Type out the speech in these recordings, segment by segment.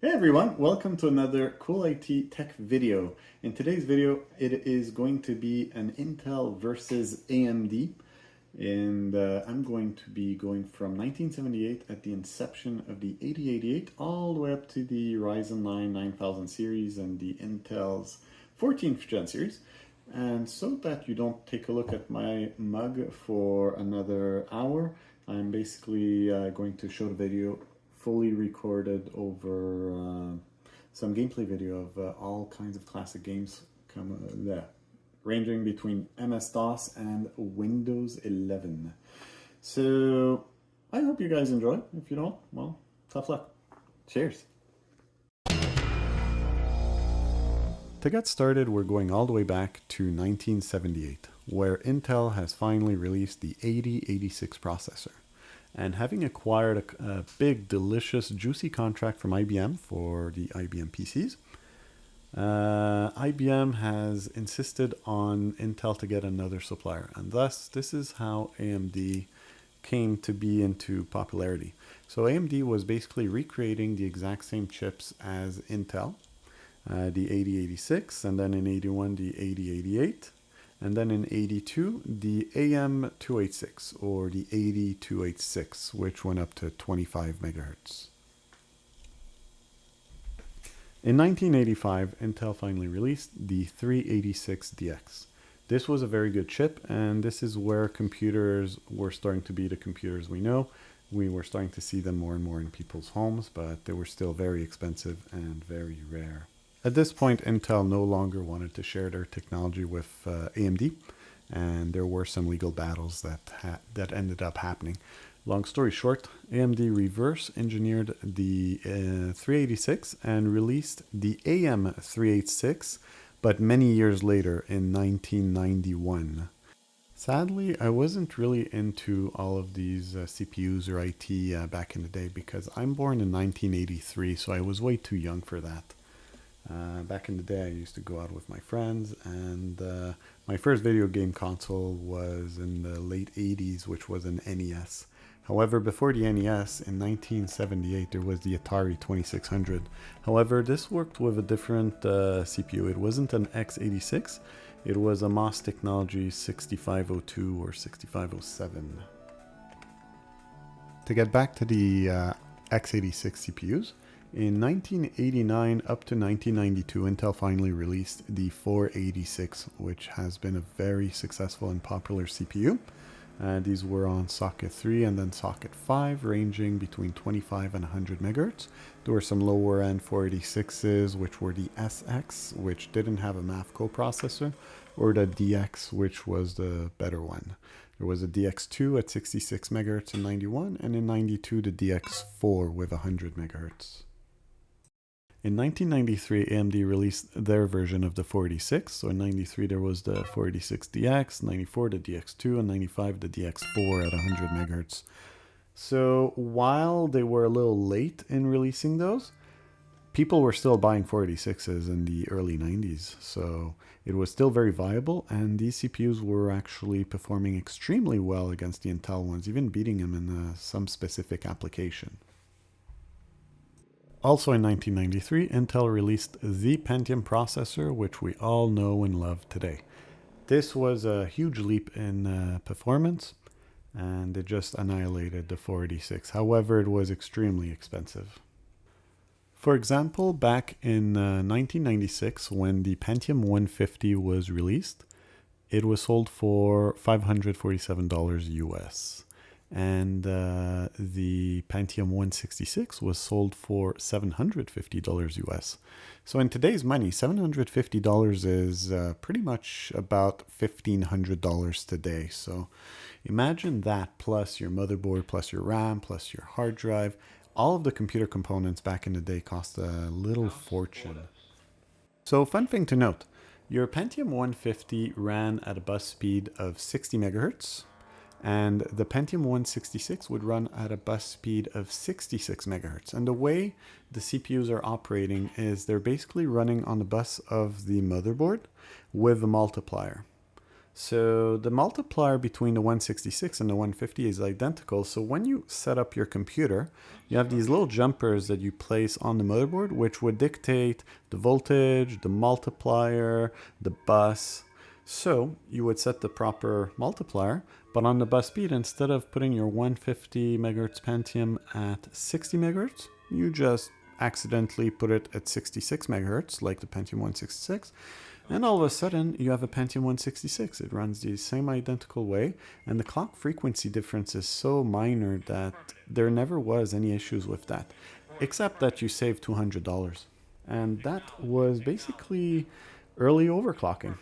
Hey everyone, welcome to another cool IT tech video. In today's video, it is going to be an Intel versus AMD, and I'm going to be going from 1978 at the inception of the 8088 all the way up to the Ryzen 9 9000 series and the Intel's 14th gen series. And so that you don't take a look at my mug for another hour, I'm basically going to show the video fully recorded over some gameplay video of all kinds of classic games ranging between MS-DOS and Windows 11. So I hope you guys enjoy. If you don't, well, tough luck. Cheers. To get started, we're going all the way back to 1978, where Intel has finally released the 8086 processor. And having acquired a big, delicious, juicy contract from IBM for the IBM PCs, IBM has insisted on Intel to get another supplier. And thus, this is how AMD came to be into popularity. So AMD was basically recreating the exact same chips as Intel, the 8086, and then in 81, the 8088. And then in 82, the AM286 or the 8286, which went up to 25 megahertz. In 1985, Intel finally released the 386DX. This was a very good chip, and this is where computers were starting to be the computers we know. We were starting to see them more and more in people's homes, but they were still very expensive and very rare. At this point, Intel no longer wanted to share their technology with AMD, and there were some legal battles that ended up happening. Long story short, AMD reverse engineered the 386 and released the AM386, but many years later in 1991. Sadly, I wasn't really into all of these CPUs or IT back in the day because I'm born in 1983, so I was way too young for that. Back in the day, I used to go out with my friends, and my first video game console was in the late 80s, which was an NES. However, before the NES, in 1978, there was the Atari 2600. However, this worked with a different CPU. It wasn't an x86, it was a MOS Technology 6502 or 6507. To get back to the x86 CPUs, in 1989 up to 1992, Intel finally released the 486, which has been a very successful and popular CPU. These were on Socket 3 and then Socket 5, ranging between 25 and 100 megahertz. There were some lower end 486s, which were the SX, which didn't have a MAF coprocessor, or the DX, which was the better one. There was a DX2 at 66 megahertz in 91, and in 92 the DX4 with 100 megahertz. In 1993, AMD released their version of the 486. So in 93, there was the 486DX, 94, the DX2, and 95, the DX4 at 100 megahertz. So while they were a little late in releasing those, people were still buying 486s in the early 90s. So it was still very viable, and these CPUs were actually performing extremely well against the Intel ones, even beating them in some specific application. Also in 1993, Intel released the Pentium processor, which we all know and love today. This was a huge leap in performance, and it just annihilated the 486. However, it was extremely expensive. For example, back in 1996, when the Pentium 150 was released, it was sold for $547 US. And the Pentium 166 was sold for $750 US. So in today's money, $750 is pretty much about $1,500 today. So imagine that plus your motherboard, plus your RAM, plus your hard drive. All of the computer components back in the day cost a little fortune. So fun thing to note, your Pentium 150 ran at a bus speed of 60 megahertz. And the Pentium 166 would run at a bus speed of 66 megahertz. And the way the CPUs are operating is they're basically running on the bus of the motherboard with a multiplier. So the multiplier between the 166 and the 150 is identical. So when you set up your computer, you have these little jumpers that you place on the motherboard, which would dictate the voltage, the multiplier, the bus. So you would set the proper multiplier, but on the bus speed, instead of putting your 150 megahertz Pentium at 60 megahertz, you just accidentally put it at 66 megahertz, like the Pentium 166. And all of a sudden, you have a Pentium 166. It runs the same identical way, and the clock frequency difference is so minor that there never was any issues with that, except that you save $200. And that was basically early overclocking.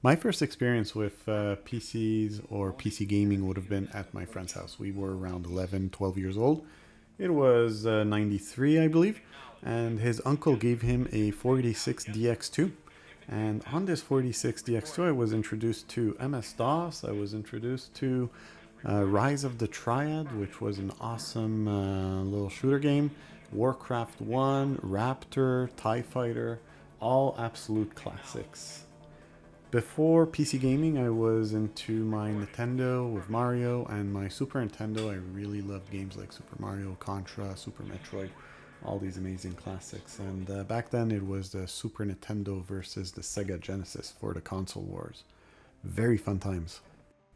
My first experience with PCs or PC gaming would have been at my friend's house. We were around 11, 12 years old. It was 93, I believe, and his uncle gave him a 486DX2. And on this 486DX2, I was introduced to MS-DOS. I was introduced to Rise of the Triad, which was an awesome little shooter game. Warcraft 1, Raptor, TIE Fighter, all absolute classics. Before PC gaming, I was into my Nintendo with Mario, and my Super Nintendo. I really loved games like Super Mario, Contra, Super Metroid, all these amazing classics. And back then it was the Super Nintendo versus the Sega Genesis for the console wars. Very fun times.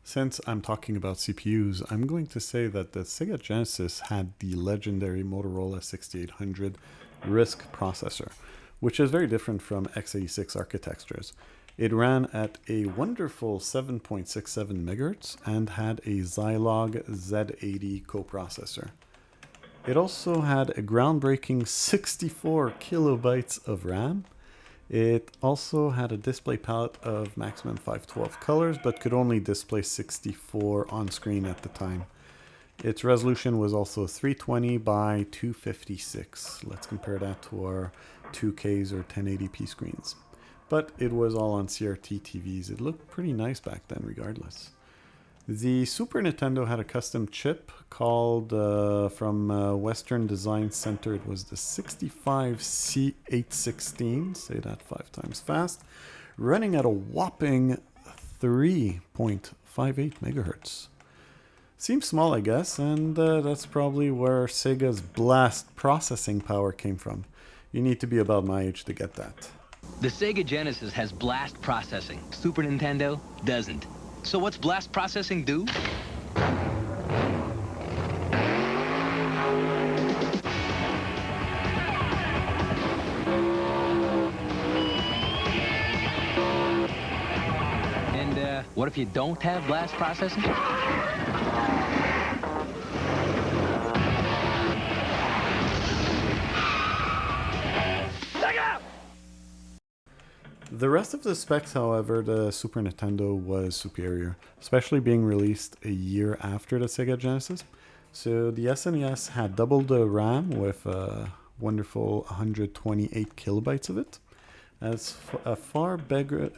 Since I'm talking about CPUs, I'm going to say that the Sega Genesis had the legendary Motorola 6800 RISC processor, which is very different from x86 architectures. It ran at a wonderful 7.67 megahertz and had a Zilog Z80 coprocessor. It also had a groundbreaking 64 kilobytes of RAM. It also had a display palette of maximum 512 colors, but could only display 64 on screen at the time. Its resolution was also 320 by 256. Let's compare that to our 2Ks or 1080p screens. But it was all on CRT TVs. It looked pretty nice back then regardless. The Super Nintendo had a custom chip called, from Western Design Center, it was the 65C816, say that 5 times fast, running at a whopping 3.58 megahertz. Seems small, I guess, and that's probably where Sega's blast processing power came from. You need to be about my age to get that. The Sega Genesis has blast processing. Super Nintendo doesn't. So what's blast processing do? And what if you don't have blast processing? The rest of the specs, however, the Super Nintendo was superior, especially being released a year after the Sega Genesis. So the SNES had double the RAM with a wonderful 128 kilobytes of it, as a far bigger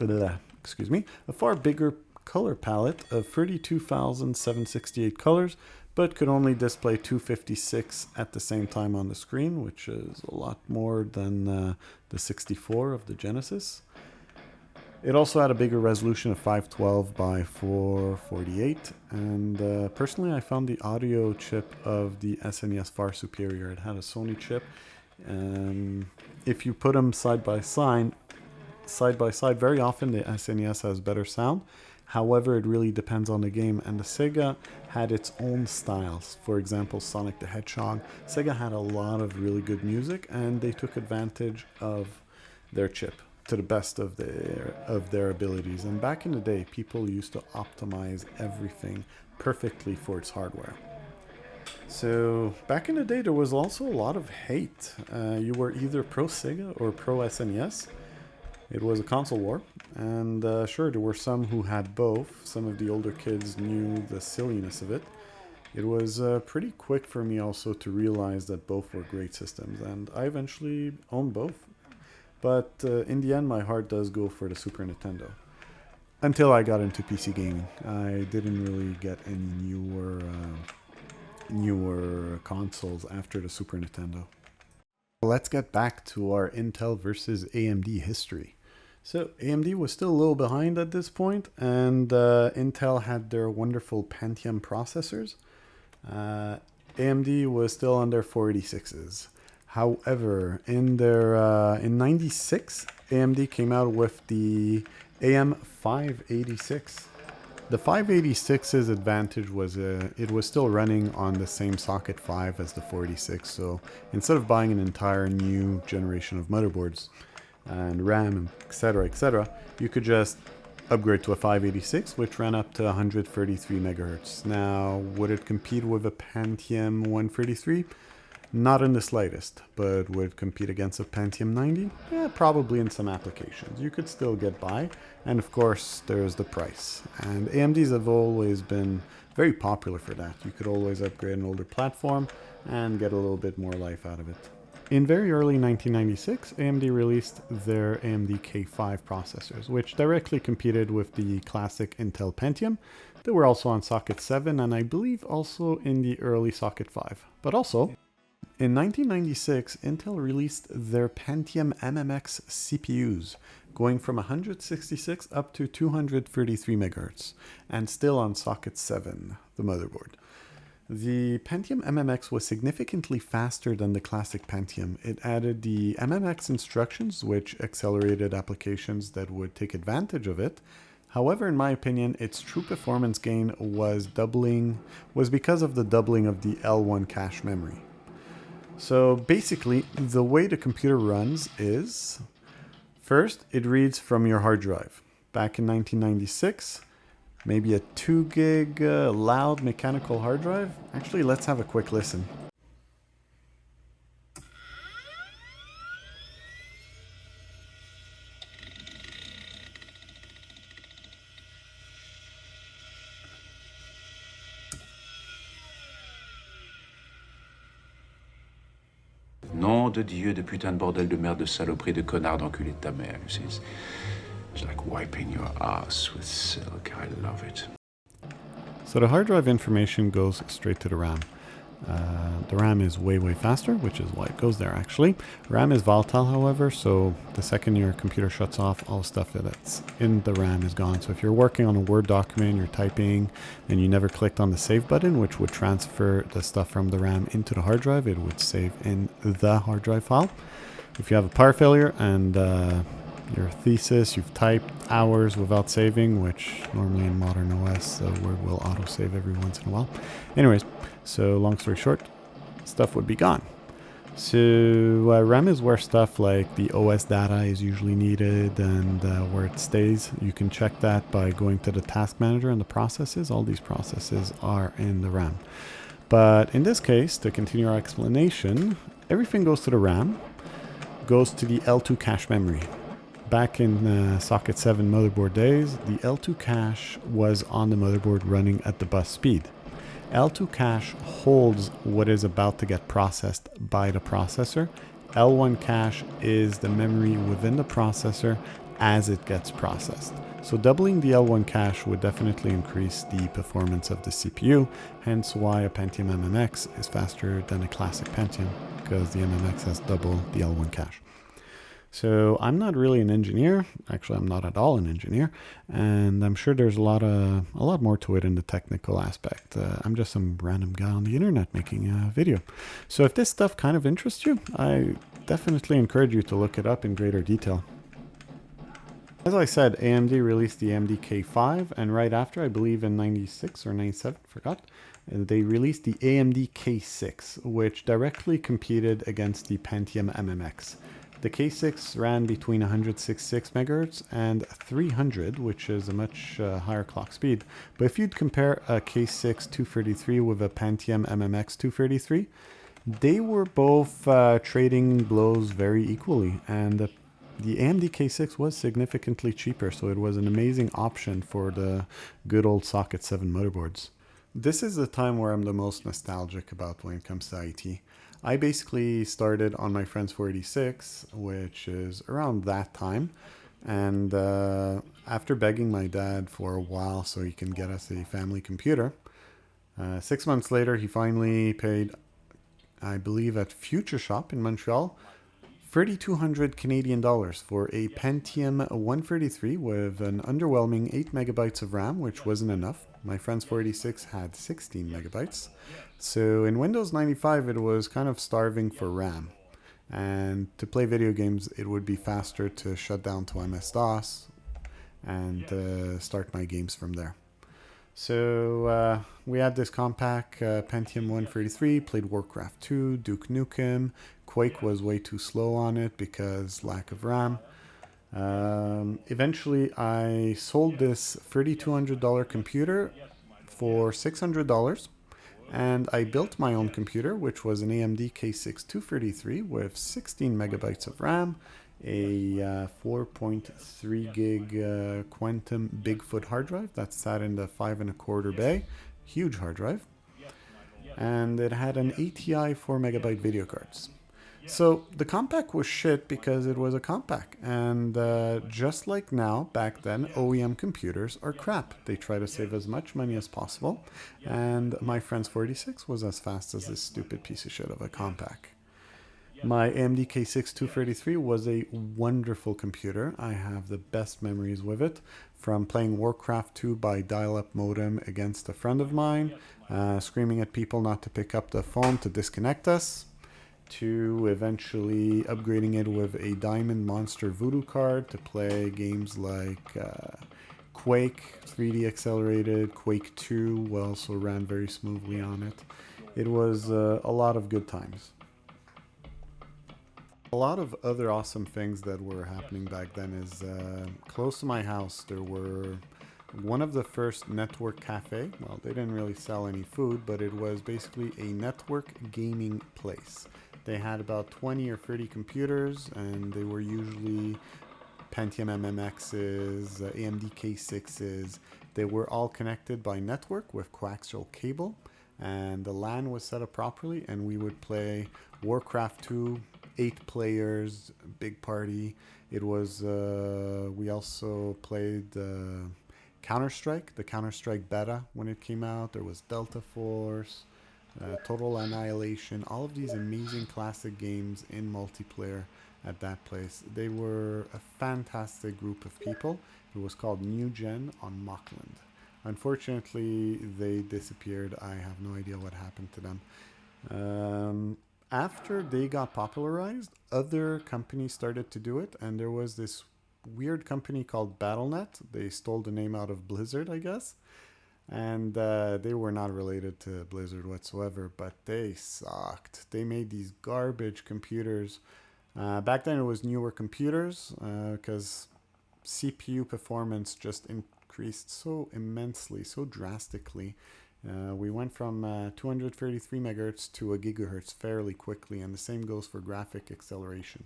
color palette of 32,768 colors, but could only display 256 at the same time on the screen, which is a lot more than the 64 of the Genesis. It also had a bigger resolution of 512 by 448, and personally I found the audio chip of the SNES far superior. It had a Sony chip. If you put them side by side, very often the SNES has better sound. However, it really depends on the game, and the Sega had its own styles. For example, Sonic the Hedgehog. Sega had a lot of really good music, and they took advantage of their chip to the best of their abilities. And back in the day, people used to optimize everything perfectly for its hardware. So back in the day, there was also a lot of hate. You were either pro Sega or pro SNES. It was a console war, and sure, there were some who had both. Some of the older kids knew the silliness of it. It was pretty quick for me also to realize that both were great systems, and I eventually owned both. But in the end, my heart does go for the Super Nintendo. Until I got into PC gaming. I didn't really get any newer consoles after the Super Nintendo. Let's get back to our Intel versus AMD history. So AMD was still a little behind at this point, and Intel had their wonderful Pentium processors. AMD was still on their 486s. However, in '96, AMD came out with the AM586. The 586's advantage was it was still running on the same socket 5 as the 486, so instead of buying an entire new generation of motherboards and RAM, etc., you could just upgrade to a 586, which ran up to 133 megahertz. Now, would it compete with a Pentium 133? Not in the slightest, but would it compete against a Pentium 90? Yeah, probably in some applications. You could still get by, and of course, there's the price. And AMDs have always been very popular for that. You could always upgrade an older platform and get a little bit more life out of it. In very early 1996, AMD released their AMD K5 processors, which directly competed with the classic Intel Pentium. They were also on socket 7 and I believe also in the early socket 5. But also, in 1996, Intel released their Pentium MMX CPUs, going from 166 up to 233 MHz, and still on socket 7, the motherboard. The Pentium MMX was significantly faster than the classic Pentium. It added the MMX instructions, which accelerated applications that would take advantage of it. However, in my opinion, its true performance gain was because of the doubling of the L1 cache memory. So basically, the way the computer runs is, first, it reads from your hard drive. Back in 1996, maybe a 2 gig loud mechanical hard drive. Actually, let's have a quick listen. Nom de Dieu, de putain de bordel de merde, de saloperie, de connard, d'enculé de ta mère. It's like wiping your ass with silk. I love it. So the hard drive information goes straight to the RAM. The RAM is way faster, which is why it goes there actually. RAM is volatile, however, so the second your computer shuts off, all stuff that's in the RAM is gone. So if you're working on a Word document, you're typing, and you never clicked on the save button, which would transfer the stuff from the RAM into the hard drive, it would save in the hard drive file. If you have a power failure and your thesis, you've typed hours without saving, which normally in modern OS, Word will auto-save every once in a while. Anyways, so long story short, stuff would be gone. So RAM is where stuff like the OS data is usually needed and where it stays. You can check that by going to the task manager and the processes. All these processes are in the RAM. But in this case, to continue our explanation, everything goes to the RAM, goes to the L2 cache memory. Back in socket 7 motherboard days, the L2 cache was on the motherboard running at the bus speed. L2 cache holds what is about to get processed by the processor. L1 cache is the memory within the processor as it gets processed. So doubling the L1 cache would definitely increase the performance of the CPU, hence why a Pentium MMX is faster than a classic Pentium, because the MMX has double the L1 cache. So I'm not really an engineer. Actually, I'm not at all an engineer, and I'm sure there's a lot more to it in the technical aspect. I'm just some random guy on the internet making a video. So if this stuff kind of interests you, I definitely encourage you to look it up in greater detail. As I said, AMD released the AMD K5, and right after, I believe in 96 or 97, forgot, they released the AMD K6, which directly competed against the Pentium MMX. The K6 ran between 166 MHz and 300, which is a much higher clock speed. But if you'd compare a K6 233 with a Pentium MMX 233, they were both trading blows very equally, and the AMD K6 was significantly cheaper, so it was an amazing option for the good old socket 7 motherboards. This is the time where I'm the most nostalgic about when it comes to IT. I basically started on my friend's 486, which is around that time. And after begging my dad for a while so he can get us a family computer, 6 months later, he finally paid, I believe at Future Shop in Montreal, $3,200 Canadian dollars for a Pentium 133 with an underwhelming 8 megabytes of RAM, which wasn't enough. My friend's 486 had 16 megabytes. So in Windows 95, it was kind of starving for RAM. And to play video games, it would be faster to shut down to MS-DOS and start my games from there. So we had this compact Pentium 133, played Warcraft 2, Duke Nukem. Quake was way too slow on it because lack of RAM. Eventually, I sold this $3,200 computer for $600, and I built my own computer, which was an AMD K6 233 with 16 megabytes of RAM, a 4.3 gig Quantum Bigfoot hard drive that sat in the 5.25 bay, huge hard drive, and it had an ATI 4 megabyte video cards. So the compact was shit because it was a compact, and just like now, back then, OEM computers are crap. They try to save as much money as possible, and my friend's 46 was as fast as this stupid piece of shit of a compact. My AMD K6 233 was a wonderful computer. I have the best memories with it, from playing Warcraft 2 by dial-up modem against a friend of mine, screaming at people not to pick up the phone to disconnect us, to eventually upgrading it with a Diamond Monster Voodoo card to play games like Quake 3D accelerated, Quake 2 also ran very smoothly on it. It was a lot of good times. A lot of other awesome things that were happening back then is close to my house there were one of the first network cafe. Well, they didn't really sell any food, but it was basically a network gaming place. They had about 20 or 30 computers, and they were usually Pentium MMXs, AMD K6s. They were all connected by network with coaxial cable, and the LAN was set up properly, and we would play Warcraft 2, 8 players, big party. It was, we also played Counter-Strike, the Counter-Strike beta when it came out. There was Delta Force, Total Annihilation, all of these amazing classic games in multiplayer at that place. They were a fantastic group of people. It was called New Gen on Mockland. Unfortunately, they disappeared. I have no idea what happened to them. After they got popularized, other companies started to do it, and there was this weird company called BattleNet. They stole the name out of Blizzard, I guess. And they were not related to Blizzard whatsoever, but they sucked. They made these garbage computers. Back then it was newer computers because CPU performance just increased so immensely, so drastically. We went from 233 megahertz to a gigahertz fairly quickly, and the same goes for graphic acceleration.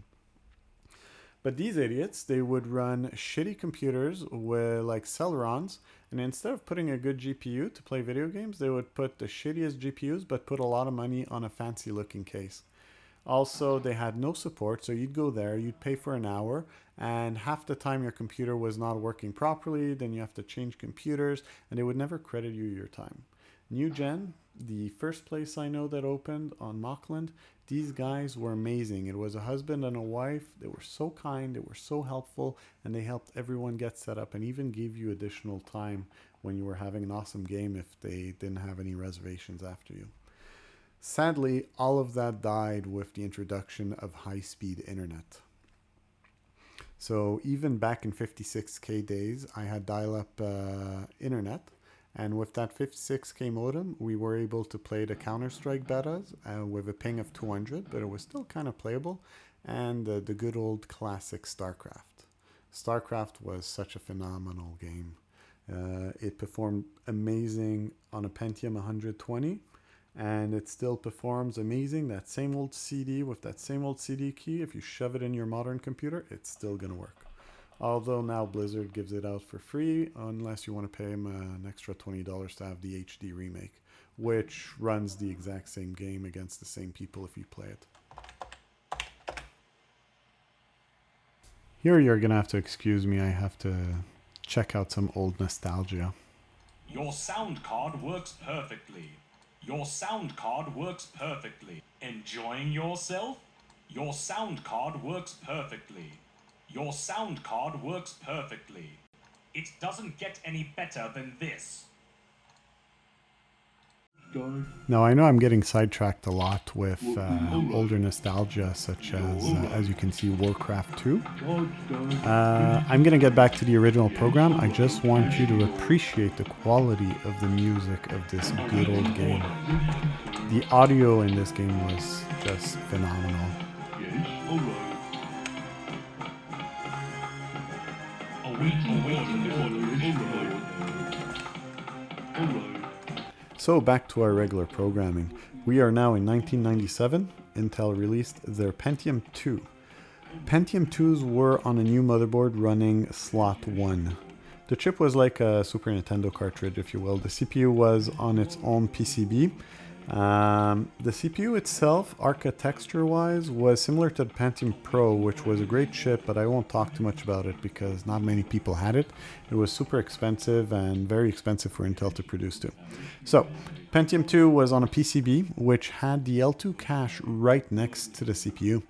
But these idiots, they would run shitty computers with like Celerons, and instead of putting a good GPU to play video games, they would put the shittiest GPUs but put a lot of money on a fancy looking case. Also, they had no support, so you'd go there, you'd pay for an hour, and half the time your computer was not working properly, then you have to change computers, and they would never credit you your time. New Gen, the first place I know that opened on Mockland, these guys were amazing. It was a husband and a wife. They were so kind, they were so helpful, and they helped everyone get set up and even gave you additional time when you were having an awesome game if they didn't have any reservations after you. Sadly, all of that died with the introduction of high-speed internet. So even back in 56K days, I had dial-up internet. And with that 56K modem, we were able to play the Counter-Strike betas with a ping of 200, but it was still kind of playable, and the good old classic Starcraft. Starcraft was such a phenomenal game. It performed amazing on a Pentium 120, and it still performs amazing. That same old CD with that same old CD key, if you shove it in your modern computer, it's still going to work. Although now Blizzard gives it out for free, unless you want to pay them an extra $20 to have the HD remake, which runs the exact same game against the same people if you play it. Here you're going to have to excuse me, I have to check out some old nostalgia. Your sound card works perfectly. Your sound card works perfectly. Enjoying yourself? Your sound card works perfectly. Your sound card works perfectly. It doesn't get any better than this. Now, I know I'm getting sidetracked a lot with older nostalgia, such as you can see, Warcraft 2. I'm going to get back to the original program. I just want you to appreciate the quality of the music of this good old game. The audio in this game was just phenomenal. So back to our regular programming. We are now in 1997. Intel released their Pentium 2. Pentium 2s were on a new motherboard running slot 1. The chip was like a Super Nintendo cartridge, if you will. The CPU was on its own PCB. The CPU itself, architecture-wise, was similar to the Pentium Pro, which was a great chip, but I won't talk too much about it because not many people had it. It was super expensive and very expensive for Intel to produce too. So, Pentium 2 was on a PCB, which had the L2 cache right next to the CPU.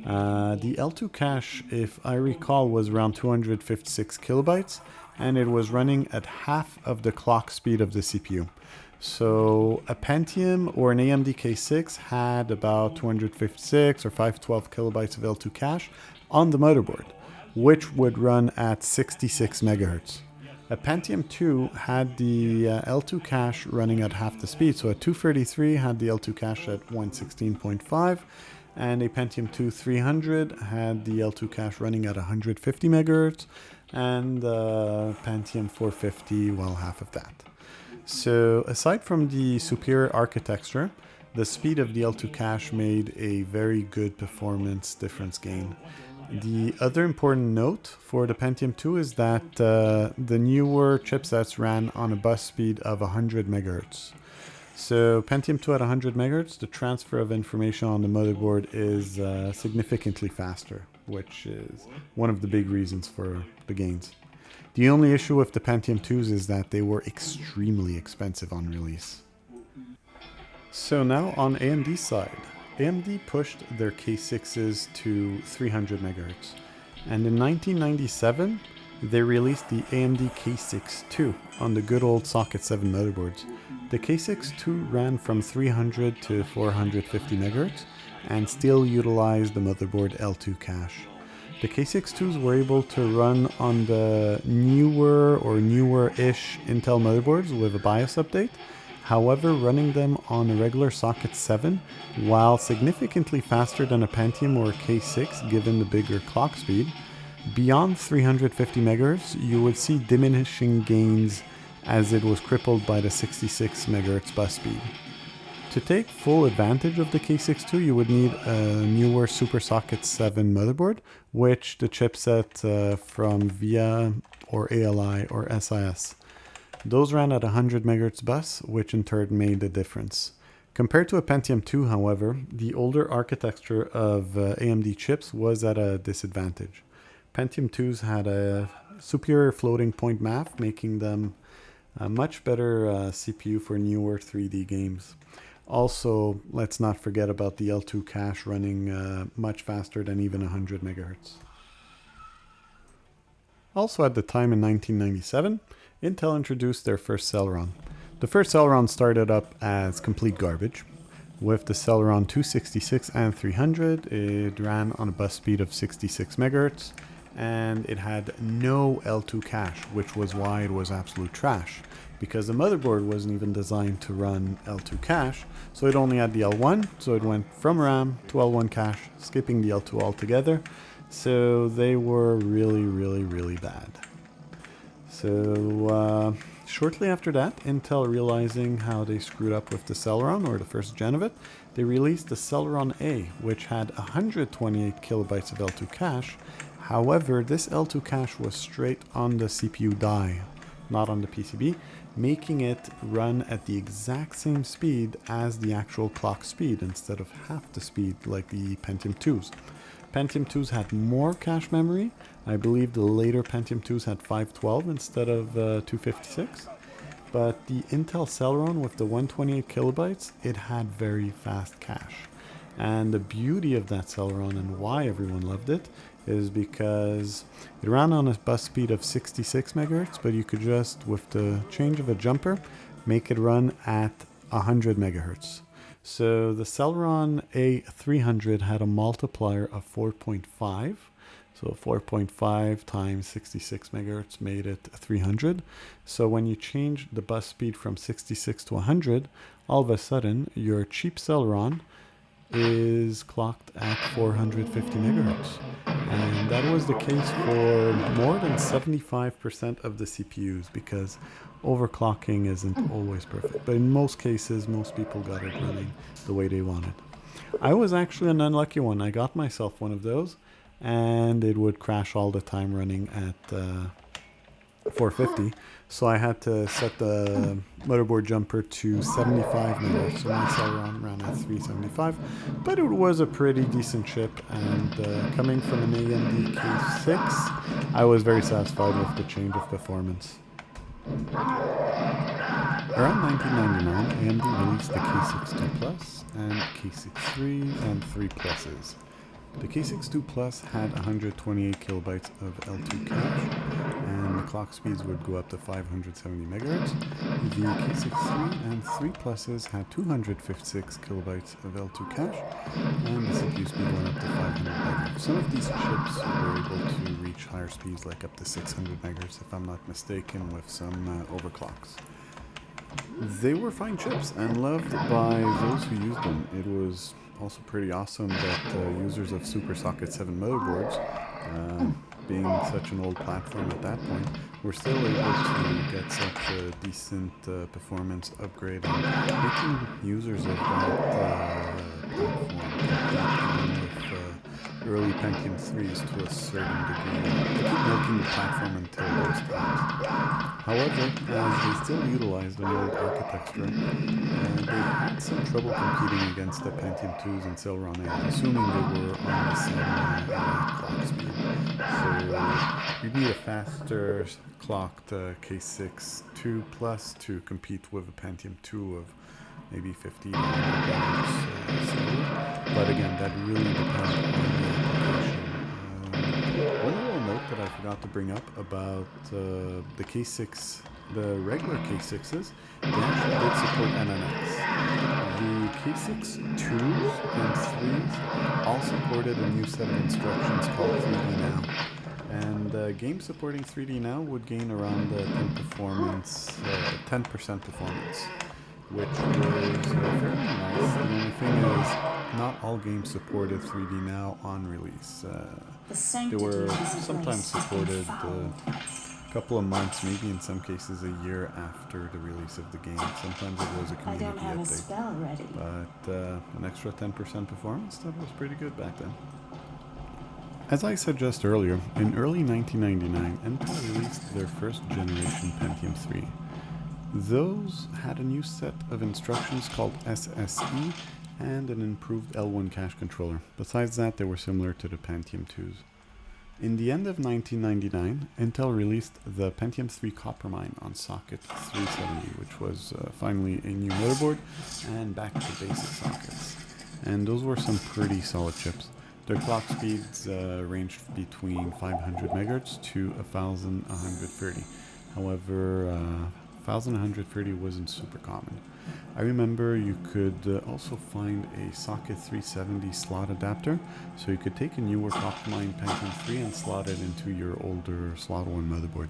The L2 cache, if I recall, was around 256 kilobytes, and it was running at half of the clock speed of the CPU. So a Pentium or an AMD K6 had about 256 or 512 kilobytes of L2 cache on the motherboard, which would run at 66 megahertz. A Pentium 2 had the L2 cache running at half the speed, so a 233 had the L2 cache at 116.5, and a Pentium 2 300 had the L2 cache running at 150 megahertz, and Pentium 450, well, half of that. So aside from the superior architecture, the speed of the L2 cache made a very good performance difference gain. The other important note for the Pentium 2 is that the newer chipsets ran on a bus speed of 100 megahertz. So Pentium 2 at 100 megahertz, the transfer of information on the motherboard is significantly faster, which is one of the big reasons for the gains. The only issue with the Pentium 2s is that they were extremely expensive on release. So now on AMD's side, AMD pushed their K6s to 300 MHz, and in 1997 they released the AMD K6 II on the good old Socket 7 motherboards. The K6 II ran from 300 to 450 MHz and still utilized the motherboard L2 cache. The K6-2s were able to run on the newer or newer-ish Intel motherboards with a BIOS update. However, running them on a regular Socket 7, while significantly faster than a Pentium or a K6 given the bigger clock speed, beyond 350 MHz, you would see diminishing gains as it was crippled by the 66 MHz bus speed. To take full advantage of the K6 II, you would need a newer Super Socket 7 motherboard, which the chipset from VIA or ALI or SIS. Those ran at 100 MHz bus, which in turn made the difference. Compared to a Pentium 2, however, the older architecture of AMD chips was at a disadvantage. Pentium 2s had a superior floating point math, making them a much better CPU for newer 3D games. Also, let's not forget about the L2 cache running much faster than even 100 MHz. Also at the time in 1997, Intel introduced their first Celeron. The first Celeron started up as complete garbage. With the Celeron 266 and 300, it ran on a bus speed of 66 MHz, and it had no L2 cache, which was why it was absolute trash, because the motherboard wasn't even designed to run L2 cache, so it only had the L1, so it went from RAM to L1 cache, skipping the L2 altogether, so they were really bad. So shortly after that, Intel realizing how they screwed up with the Celeron, or the first gen of it, they released the CeleronA, which had 128 kilobytes of L2 cache. However, this L2 cache was straight on the CPU die, not on the PCB, making it run at the exact same speed as the actual clock speed instead of half the speed like the Pentium 2s. Pentium 2s had more cache memory. I believe the later Pentium 2s had 512 instead of 256. But the Intel Celeron with the 128 kilobytes, it had very fast cache. And the beauty of that Celeron and why everyone loved it is because it ran on a bus speed of 66 megahertz, but you could just, with the change of a jumper, make it run at 100 megahertz. So the Celeron A300 had a multiplier of 4.5. So 4.5 times 66 megahertz made it 300. So when you change the bus speed from 66 to 100, all of a sudden your cheap Celeron is clocked at 450 megahertz. And that was the case for more than 75% of the CPUs, because overclocking isn't always perfect. But in most cases, most people got it running the way they wanted. I was actually an unlucky one. I got myself one of those, and it would crash all the time running at 450. So I had to set the motherboard jumper to 75 megahertz. So my Celeron ran at 375, but it was a pretty decent chip. And coming from an AMD K6, I was very satisfied with the change of performance. Around 1999, AMD released the K6 II Plus and K6 III and 3 Pluses. The K6 II Plus had 128 kilobytes of L2 cache, and the clock speeds would go up to 570 megahertz. The K6 III and 3 Pluses had 256 kilobytes of L2 cache, and the CPU speed went up to 500 megahertz. Some of these chips were able to reach higher speeds, like up to 600 megahertz, if I'm not mistaken, with some overclocks. They were fine chips and loved by those who used them. It was also pretty awesome that users of Super Socket 7 motherboards, being such an old platform at that point, were still able to get such a decent performance upgrade, and making users of that platform with early Pentium 3s to a certain degree, keep milking the platform until those times. However, as they still utilized an old architecture, they had some trouble competing against the Pentium 2s and CeleronA, assuming they were on the same clock speed. So you'd need a faster clocked K6 II Plus to compete with a Pentium 2 of maybe 50 dollars. But again, that really depends on the application. One little note that I forgot to bring up about the K6, the regular K6s, they actually did support MMX. The K6 2s and 3s all supported a new set of instructions called 3D Now. And games supporting 3D Now would gain around 10% performance, which was fairly nice. The only thing is, not all games supported 3D Now on release. They were sometimes supported a couple of months, maybe in some cases a year after the release of the game. Sometimes it was a community update. But an extra 10% performance, that was pretty good back then. As I said just earlier, in early 1999, Intel released their first generation Pentium 3. Those had a new set of instructions called SSE and an improved L1 cache controller. Besides that, they were similar to the Pentium 2s. In the end of 1999, Intel released the Pentium 3 Coppermine on Socket 370, which was finally a new motherboard and back to basic sockets. And those were some pretty solid chips. Their clock speeds ranged between 500 megahertz to 1130. However, 1130 wasn't super common. I remember you could also find a Socket 370 slot adapter, so you could take a newer Coppermine Pentium 3 and slot it into your older slot 1 motherboard.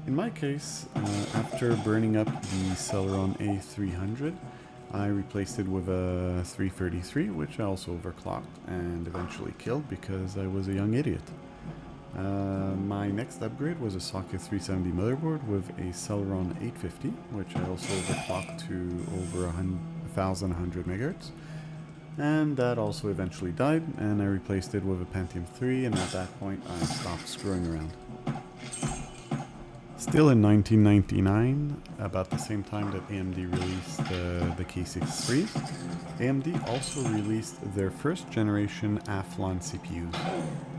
In my case, after burning up the Celeron A300, I replaced it with a 333, which I also overclocked and eventually killed because I was a young idiot. My next upgrade was a Socket 370 motherboard with a Celeron 850, which I also overclocked to over 1100 megahertz. And that also eventually died, and I replaced it with a Pentium 3, and at that point I stopped screwing around. Still in 1999, about the same time that AMD released the K6 3s, AMD also released their first generation Athlon CPUs.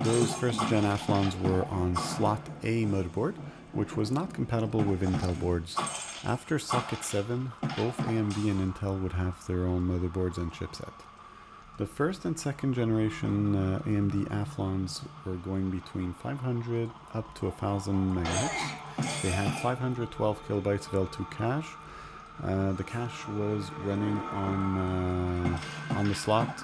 Those first gen Athlons were on slot A motherboard, which was not compatible with Intel boards. After Socket 7, both AMD and Intel would have their own motherboards and chipset. The first and second generation AMD Athlons were going between 500 up to 1000 megahertz. They had 512 kilobytes of L2 cache. The cache was running on the slot,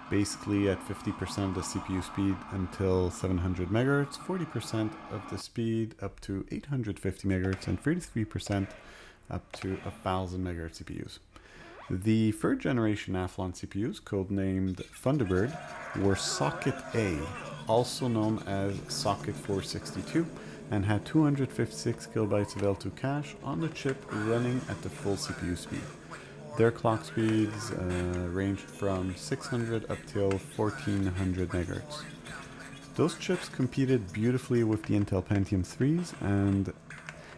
basically at 50% of the CPU speed until 700 megahertz, 40% of the speed up to 850 megahertz, and 33% up to 1000 megahertz CPUs. The third generation Athlon CPUs, codenamed Thunderbird, were Socket A, also known as Socket 462, and had 256 kilobytes of L2 cache on the chip running at the full CPU speed. Their clock speeds ranged from 600 up till 1400 megahertz. Those chips competed beautifully with the Intel Pentium 3s, and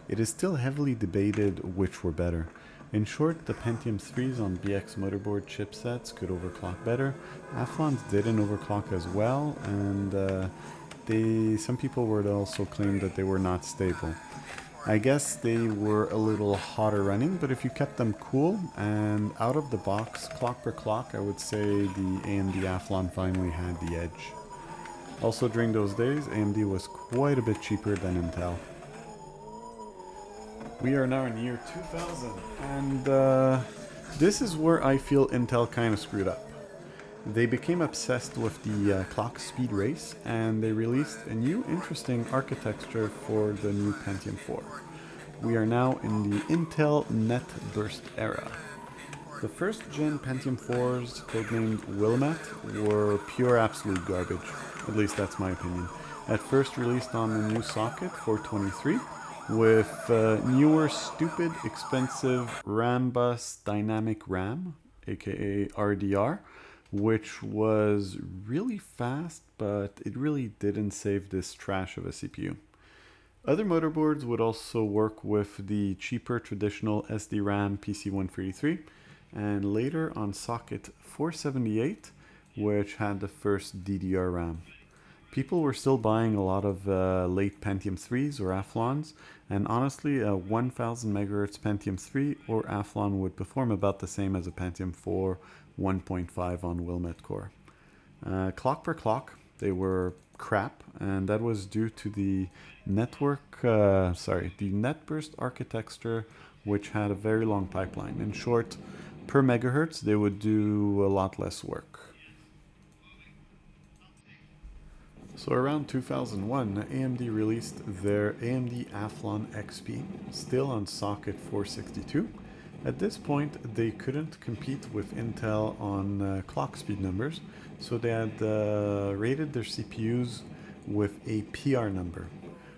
it is still heavily debated which were better. In short, the Pentium 3s on BX motherboard chipsets could overclock better. Athlons didn't overclock as well, and some people would also claim that they were not stable. I guess they were a little hotter running, but if you kept them cool and out of the box, clock per clock, I would say the AMD Athlon finally had the edge. Also during those days, AMD was quite a bit cheaper than Intel. We are now in year 2000, and this is where I feel Intel kind of screwed up. They became obsessed with the clock speed race, and they released a new interesting architecture for the new Pentium 4. We are now in the Intel Net Burst era. The first gen Pentium 4s, codenamed Wilamette, were pure absolute garbage. At least that's my opinion. At first released on the new socket 423, with newer, stupid, expensive RAM bus dynamic RAM, aka RDR, which was really fast, but it really didn't save this trash of a CPU. Other motherboards would also work with the cheaper traditional SDRAM PC133, and later on socket 478, which had the first DDR RAM. People were still buying a lot of late Pentium 3s or Athlons, and honestly a 1000 MHz Pentium 3 or Athlon would perform about the same as a Pentium 4 1.5 on Wilmette core. Clock per clock, they were crap, and that was due to the the net burst architecture, which had a very long pipeline. In short, per megahertz, they would do a lot less work. So around 2001, AMD released their AMD Athlon XP, still on socket 462. At this point, they couldn't compete with Intel on clock speed numbers, so they had rated their CPUs with a PR number.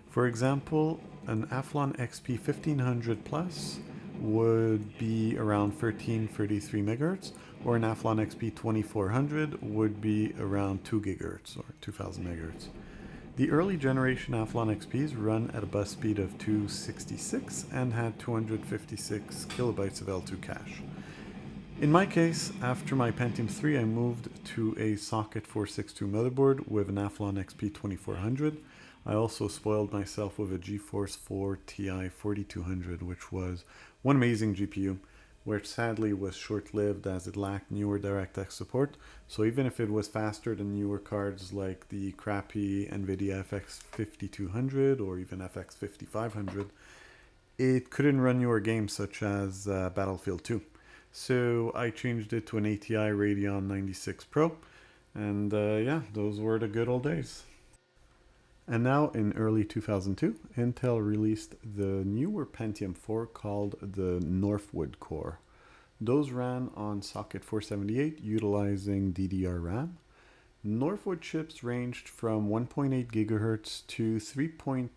For example, an Athlon XP 1500 Plus would be around 1333 megahertz, or an Athlon XP 2400 would be around 2 gigahertz or 2000 megahertz. The early generation Athlon XPs run at a bus speed of 266 and had 256 kilobytes of L2 cache. In my case, after my Pentium 3, I moved to a socket 462 motherboard with an Athlon XP 2400. I also spoiled myself with a GeForce 4 Ti 4200, which was one amazing GPU, which sadly was short-lived as it lacked newer DirectX support. So even if it was faster than newer cards like the crappy NVIDIA FX 5200 or even FX 5500, it couldn't run newer games such as Battlefield 2. So I changed it to an ATI Radeon 96 Pro, and yeah, those were the good old days. And now in early 2002, Intel released the newer Pentium 4 called the Northwood core. Those ran on socket 478 utilizing DDR RAM. Northwood chips ranged from 1.8 gigahertz to 3.2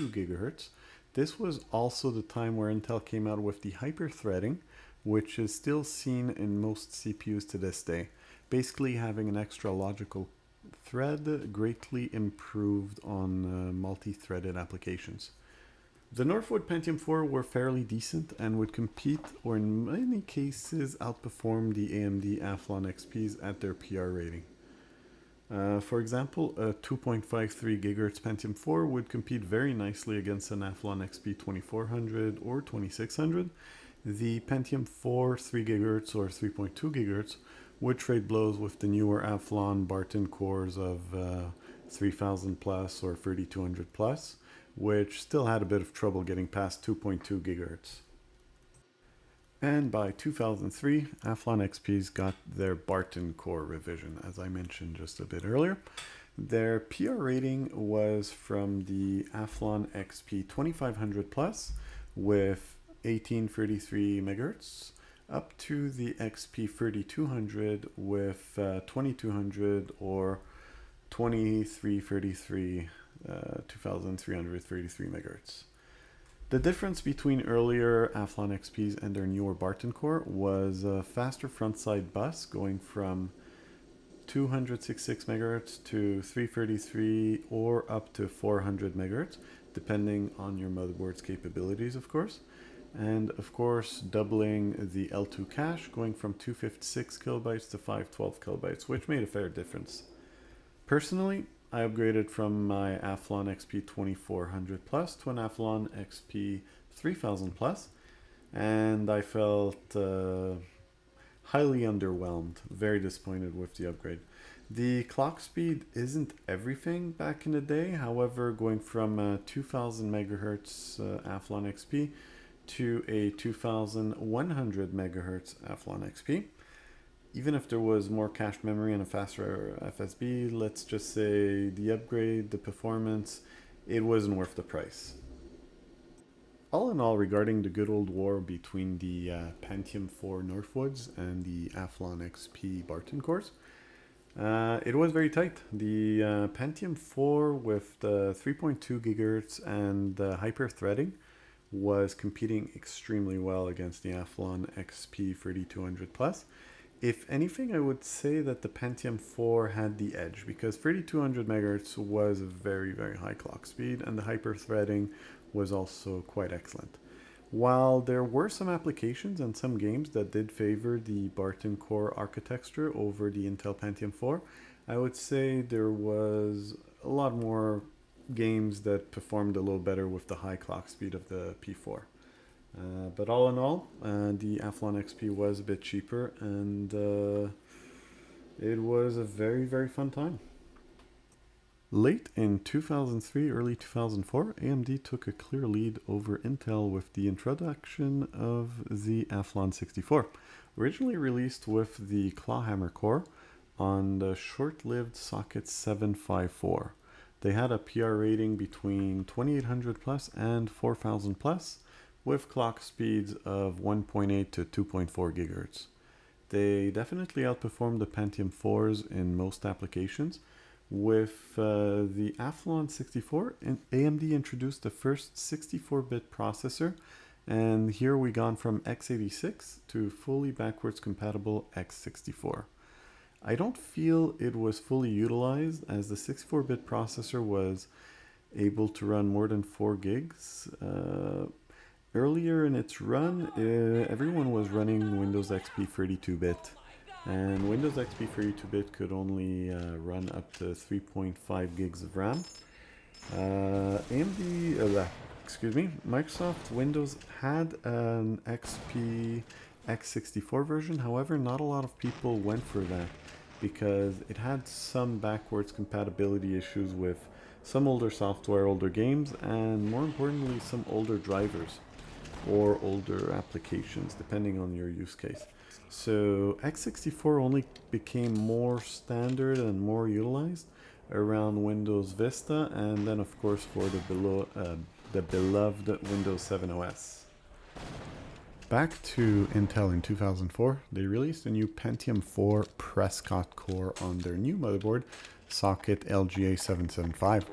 gigahertz. This was also the time where Intel came out with the hyper-threading, which is still seen in most CPUs to this day. Basically having an extra logical thread greatly improved on multi-threaded applications. The Northwood Pentium 4 were fairly decent and would compete, or in many cases outperform, the AMD Athlon XPs at their PR rating. For example, a 2.53 GHz Pentium 4 would compete very nicely against an Athlon XP 2400 or 2600. The Pentium 4 3 GHz or 3.2 GHz would trade blows with the newer Athlon Barton cores of 3000 plus or 3200 plus, which still had a bit of trouble getting past 2.2 gigahertz. And by 2003, Athlon XP's got their Barton core revision, as I mentioned just a bit earlier. Their PR rating was from the Athlon XP 2500 plus with 1833 megahertz up to the XP 3200 with 2200 or 2333, 2333 megahertz. The difference between earlier Athlon XPs and their newer Barton core was a faster front-side bus going from 266 megahertz to 333 or up to 400 megahertz, depending on your motherboard's capabilities, of course. And of course, doubling the L2 cache, going from 256 kilobytes to 512 kilobytes, which made a fair difference. Personally, I upgraded from my Athlon XP 2400 plus to an Athlon XP 3000 plus, and I felt highly underwhelmed, very disappointed with the upgrade. The clock speed isn't everything back in the day. However, going from 2000 megahertz Athlon XP to a 2100 megahertz Athlon XP, even if there was more cache memory and a faster FSB, let's just say the upgrade, the performance, it wasn't worth the price. All in all, regarding the good old war between the Pentium4 Northwoods and the AthlonXP Barton cores, it was very tight. The Pentium 4 with the 3.2 gigahertz and hyper threading was competing extremely well against the Athlon XP 3200 plus. If anything, I would say that the Pentium 4 had the edge because 3200 megahertz was a very, very high clock speed and the hyper threading was also quite excellent. While there were some applications and some games that did favor the Barton core architecture over the Intel Pentium 4, I would say there was a lot more games that performed a little better with the high clock speed of the P4. But all in all, the Athlon XP was a bit cheaper, and it was a very, very fun time. Late in 2003, early 2004, AMD took a clear lead over Intel with the introduction of the Athlon64, originally released with the Clawhammer core on the short-lived Socket 754. They had a PR rating between 2800 plus and 4000 plus, with clock speeds of 1.8 to 2.4 gigahertz. They definitely outperformed the Pentium 4s in most applications. With the Athlon 64, AMD introduced the first 64-bit processor, and here we gone from x86 to fully backwards compatible x64. I don't feel it was fully utilized as the 64-bit processor was able to run more than 4 gigs. Earlier in its run, everyone was running Windows XP 32-bit, and Windows XP 32-bit could only run up to 3.5 gigs of RAM. Microsoft Windows had an XP x64 version, however, not a lot of people went for that because it had some backwards compatibility issues with some older software, older games, and more importantly, some older drivers or older applications, depending on your use case. So x64 only became more standard and more utilized around Windows Vista, and then of course for the beloved Windows 7 OS. Back to Intel in 2004, they released a new Pentium 4 Prescott core on their new motherboard, Socket LGA775.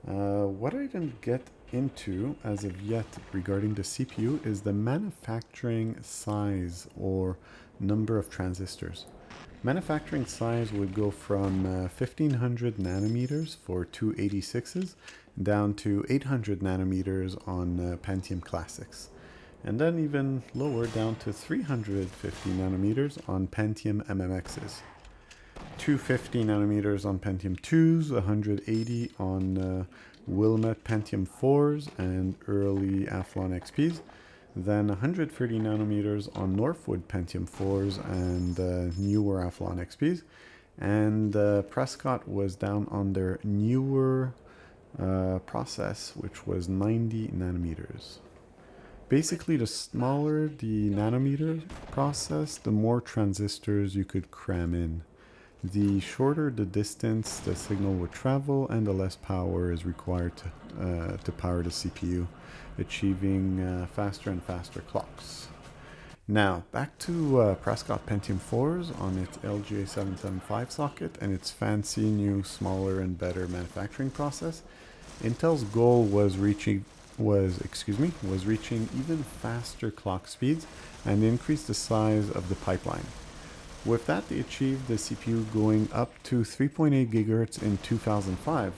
What I didn't get into as of yet regarding the CPU is the manufacturing size or number of transistors. Manufacturing size would go from 1500 nanometers for 286s down to 800 nanometers on Pentium Classics, and then even lower down to 350 nanometers on Pentium MMXs, 250 nanometers on Pentium 2s, 180 on Wilamette Pentium 4s and early Athlon XPs, then 130 nanometers on Northwood Pentium 4s and newer AthlonXPs, and Prescott was down on their newer process, which was 90 nanometers. Basically, the smaller the nanometer process, the more transistors you could cram in. The shorter the distance the signal would travel, and the less power is required to power the CPU, achieving faster and faster clocks. Now, back to Prescott Pentium 4s on its LGA775 socket and its fancy new, smaller and better manufacturing process. Intel's goal was reaching even faster clock speeds and increase the size of the pipeline. With that, they achieved the CPU going up to 3.8 GHz in 2005,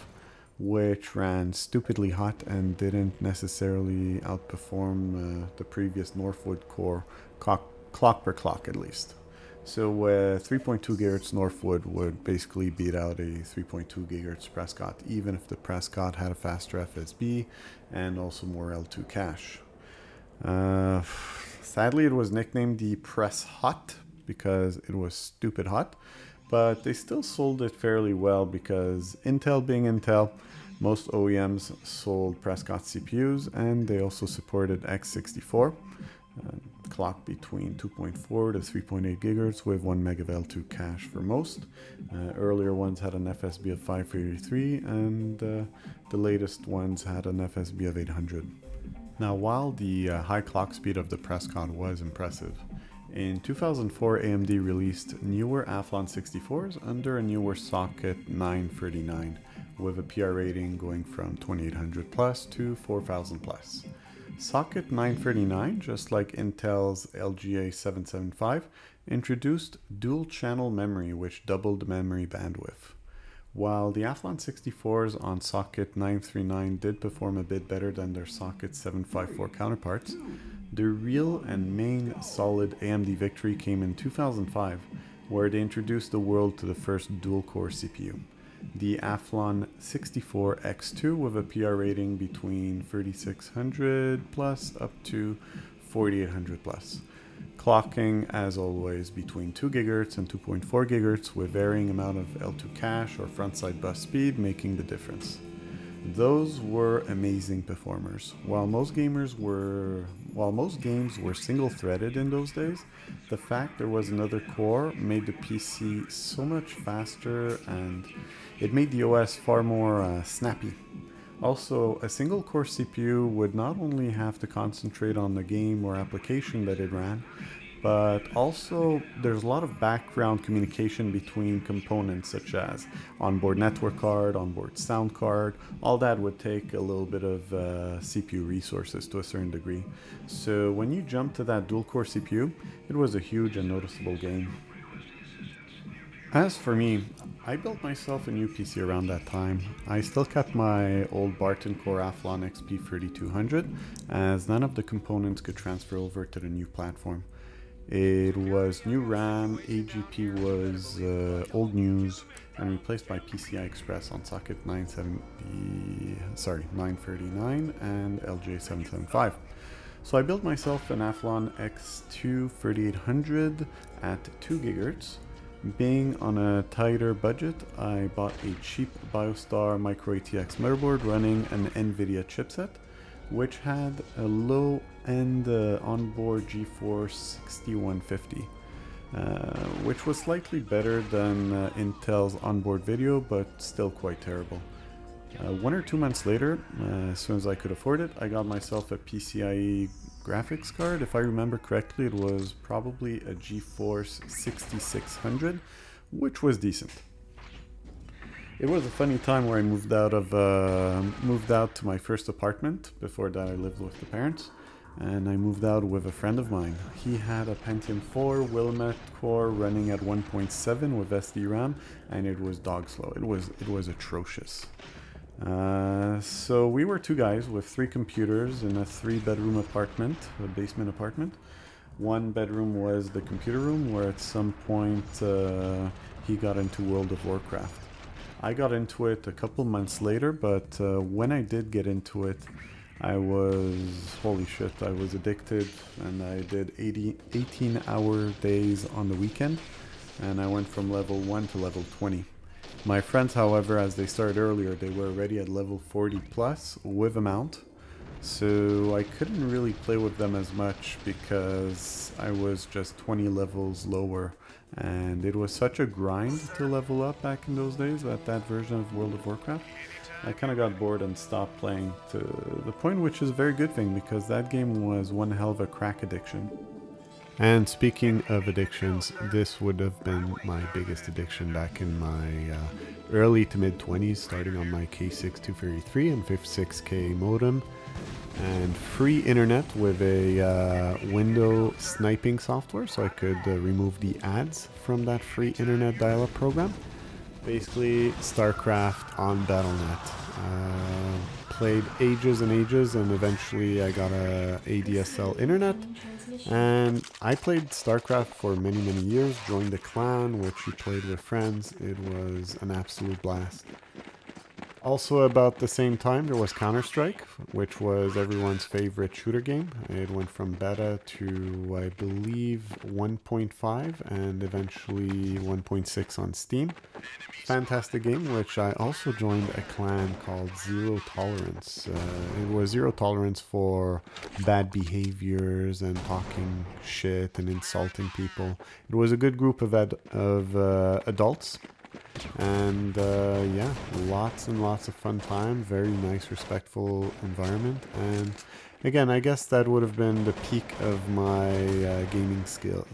which ran stupidly hot and didn't necessarily outperform the previous Northwood core clock per clock at least. So 3.2 GHz Northwood would basically beat out a 3.2 GHz Prescott, even if the Prescott had a faster FSB and also more L2 cache. Sadly, it was nicknamed the Press Hot because it was stupid hot, but they still sold it fairly well because Intel being Intel, most OEMs sold Prescott CPUs, and they also supported x64, clock between 2.4 to 3.8 GHz with 1 MB of L2 cache for most. Earlier ones had an FSB of 533, and the latest ones had an FSB of 800. Now, while the high clock speed of the Prescott was impressive, in 2004 AMD released newer Athlon64s under a newer socket 939, with a PR rating going from 2800 plus to 4000 plus. Socket 939, just like Intel's LGA775, introduced dual-channel memory, which doubled the memory bandwidth. While the Athlon64s on socket 939 did perform a bit better than their socket 754 counterparts, the real and main solid AMD victory came in 2005, where they introduced the world to the first dual-core CPU, the Athlon64 X2, with a PR rating between 3600 plus up to 4800 plus, clocking as always between 2 GHz and 2.4 GHz with varying amount of L2 cache or frontside bus speed making the difference. Those were amazing performers. While most games were single-threaded in those days, the fact there was another core made the PC so much faster, and it made the OS far more snappy. Also, a single-core CPU would not only have to concentrate on the game or application that it ran, but also there's a lot of background communication between components such as onboard network card, onboard sound card. All that would take a little bit of CPU resources to a certain degree. So when you jump to that dual-core CPU, it was a huge and noticeable gain. As for me, I built myself a new PC around that time. I still kept my old Barton Core AthlonXP 3200, as none of the components could transfer over to the new platform. It was new RAM, AGP was old news, and replaced by PCI Express on socket 939 and LGA775. So I built myself an Athlon X2 3800 at 2 GHz. Being on a tighter budget, I bought a cheap BioStar Micro ATX motherboard running an NVIDIA chipset, which had a low-end onboard GeForce 6150, which was slightly better than Intel's onboard video, but still quite terrible. 1 or 2 months later, as soon as I could afford it, I got myself a PCIe graphics card. If I remember correctly, it was probably a GeForce 6600, which was decent. It was a funny time where I moved out to my first apartment. Before that, I lived with the parents, and I moved out with a friend of mine. He had a Pentium4 Wilamette core running at 1.7 with SD RAM, and it was dog slow. It was atrocious. So we were 2 guys with 3 computers in a 3-bedroom apartment, a basement apartment. One bedroom was the computer room, where at some point he got into World of Warcraft. I got into it a couple months later, but when I did get into it, I was, holy shit, I was addicted, and I did 18-hour days on the weekend, and I went from level 1 to level 20. My friends, however, as they started earlier, they were already at level 40 plus with a mount, so I couldn't really play with them as much because I was just 20 levels lower, and it was such a grind to level up back in those days at that version of World of Warcraft. I kind of got bored and stopped playing, to the point which is a very good thing because that game was one hell of a crack addiction. And speaking of addictions, this would have been my biggest addiction back in my early to mid 20s, starting on my K6-233 and 56K modem, and free internet with a window sniping software so I could remove the ads from that free internet dial-up program. Basically, Starcraft on Battle.net. Played ages and ages, and eventually I got a ADSL internet, and I played Starcraft for many years, joined a clan which we played with friends. It was an absolute blast. Also about the same time there was Counter-Strike, which was everyone's favorite shooter game. It went from beta to, I believe, 1.5 and eventually 1.6 on Steam. Fantastic game, which I also joined a clan called Zero Tolerance. It was zero tolerance for bad behaviors and talking shit and insulting people. It was a good group of adults. And yeah, lots and lots of fun time, very nice, respectful environment, and again, I guess that would have been the peak of my gaming skills.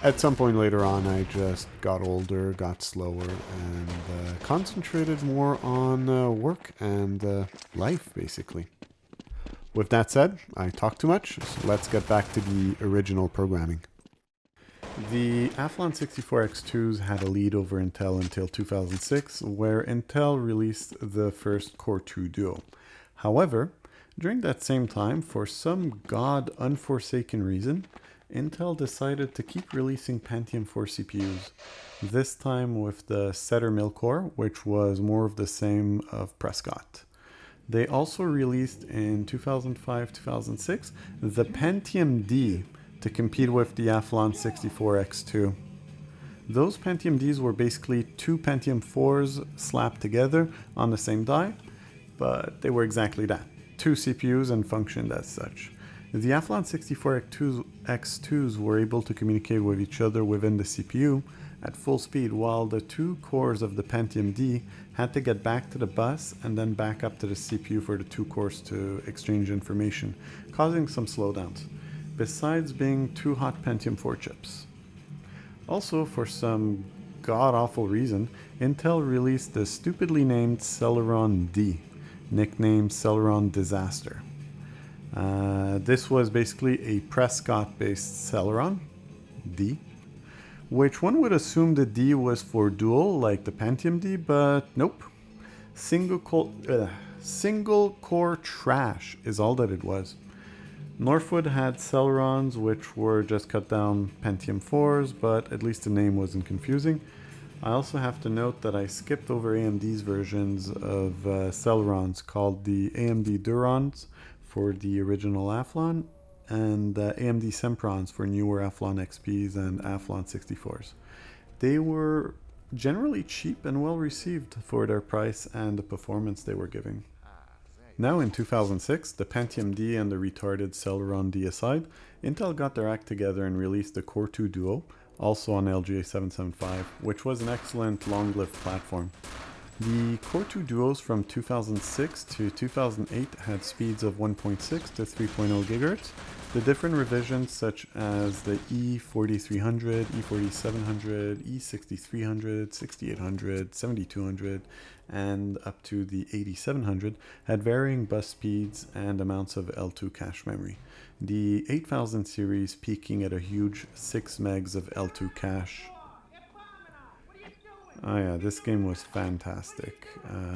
At some point later on, I just got older, got slower, and concentrated more on work and life, basically. With that said, I talk too much, so let's get back to the original programming. The Athlon64 X2s had a lead over Intel until 2006, where Intel released the first Core 2 Duo. However, during that same time, for some god-unforsaken reason, Intel decided to keep releasing Pentium 4 CPUs, this time with the Celeron mill core, which was more of the same of Prescott. They also released in 2005-2006 the PentiumD, to compete with the Athlon64 X2. Those PentiumDs were basically two Pentium 4s slapped together on the same die, but they were exactly that, two CPUs and functioned as such. The Athlon64 X2s were able to communicate with each other within the CPU at full speed, while the two cores of the PentiumD had to get back to the bus and then back up to the CPU for the two cores to exchange information, causing some slowdowns, besides being two hot Pentium 4 chips. Also, for some god-awful reason, Intel released the stupidly named CeleronD, nicknamed Celeron Disaster. This was basically a Prescott-based Celeron D, which one would assume the D was for dual, like the PentiumD, but nope. Single core trash is all that it was. Northwood had Celerons, which were just cut down Pentium 4s, but at least the name wasn't confusing. I also have to note that I skipped over AMD's versions of Celerons, called the AMD Durons for the original Athlon, and AMD Semprons for newer AthlonXPs and Athlon64s. They were generally cheap and well received for their price and the performance they were giving. Now in 2006, the PentiumD and the retarded CeleronD aside, Intel got their act together and released the Core 2 Duo, also on LGA 775, which was an excellent long-lived platform. The Core 2 Duos from 2006 to 2008 had speeds of 1.6 to 3.0 GHz. The different revisions such as the E4300, E4700, E6300, 6800, 7200, and up to the 8700 had varying bus speeds and amounts of L2 cache memory. The 8000 series peaking at a huge 6 megs of L2 cache. Oh yeah, this game was fantastic.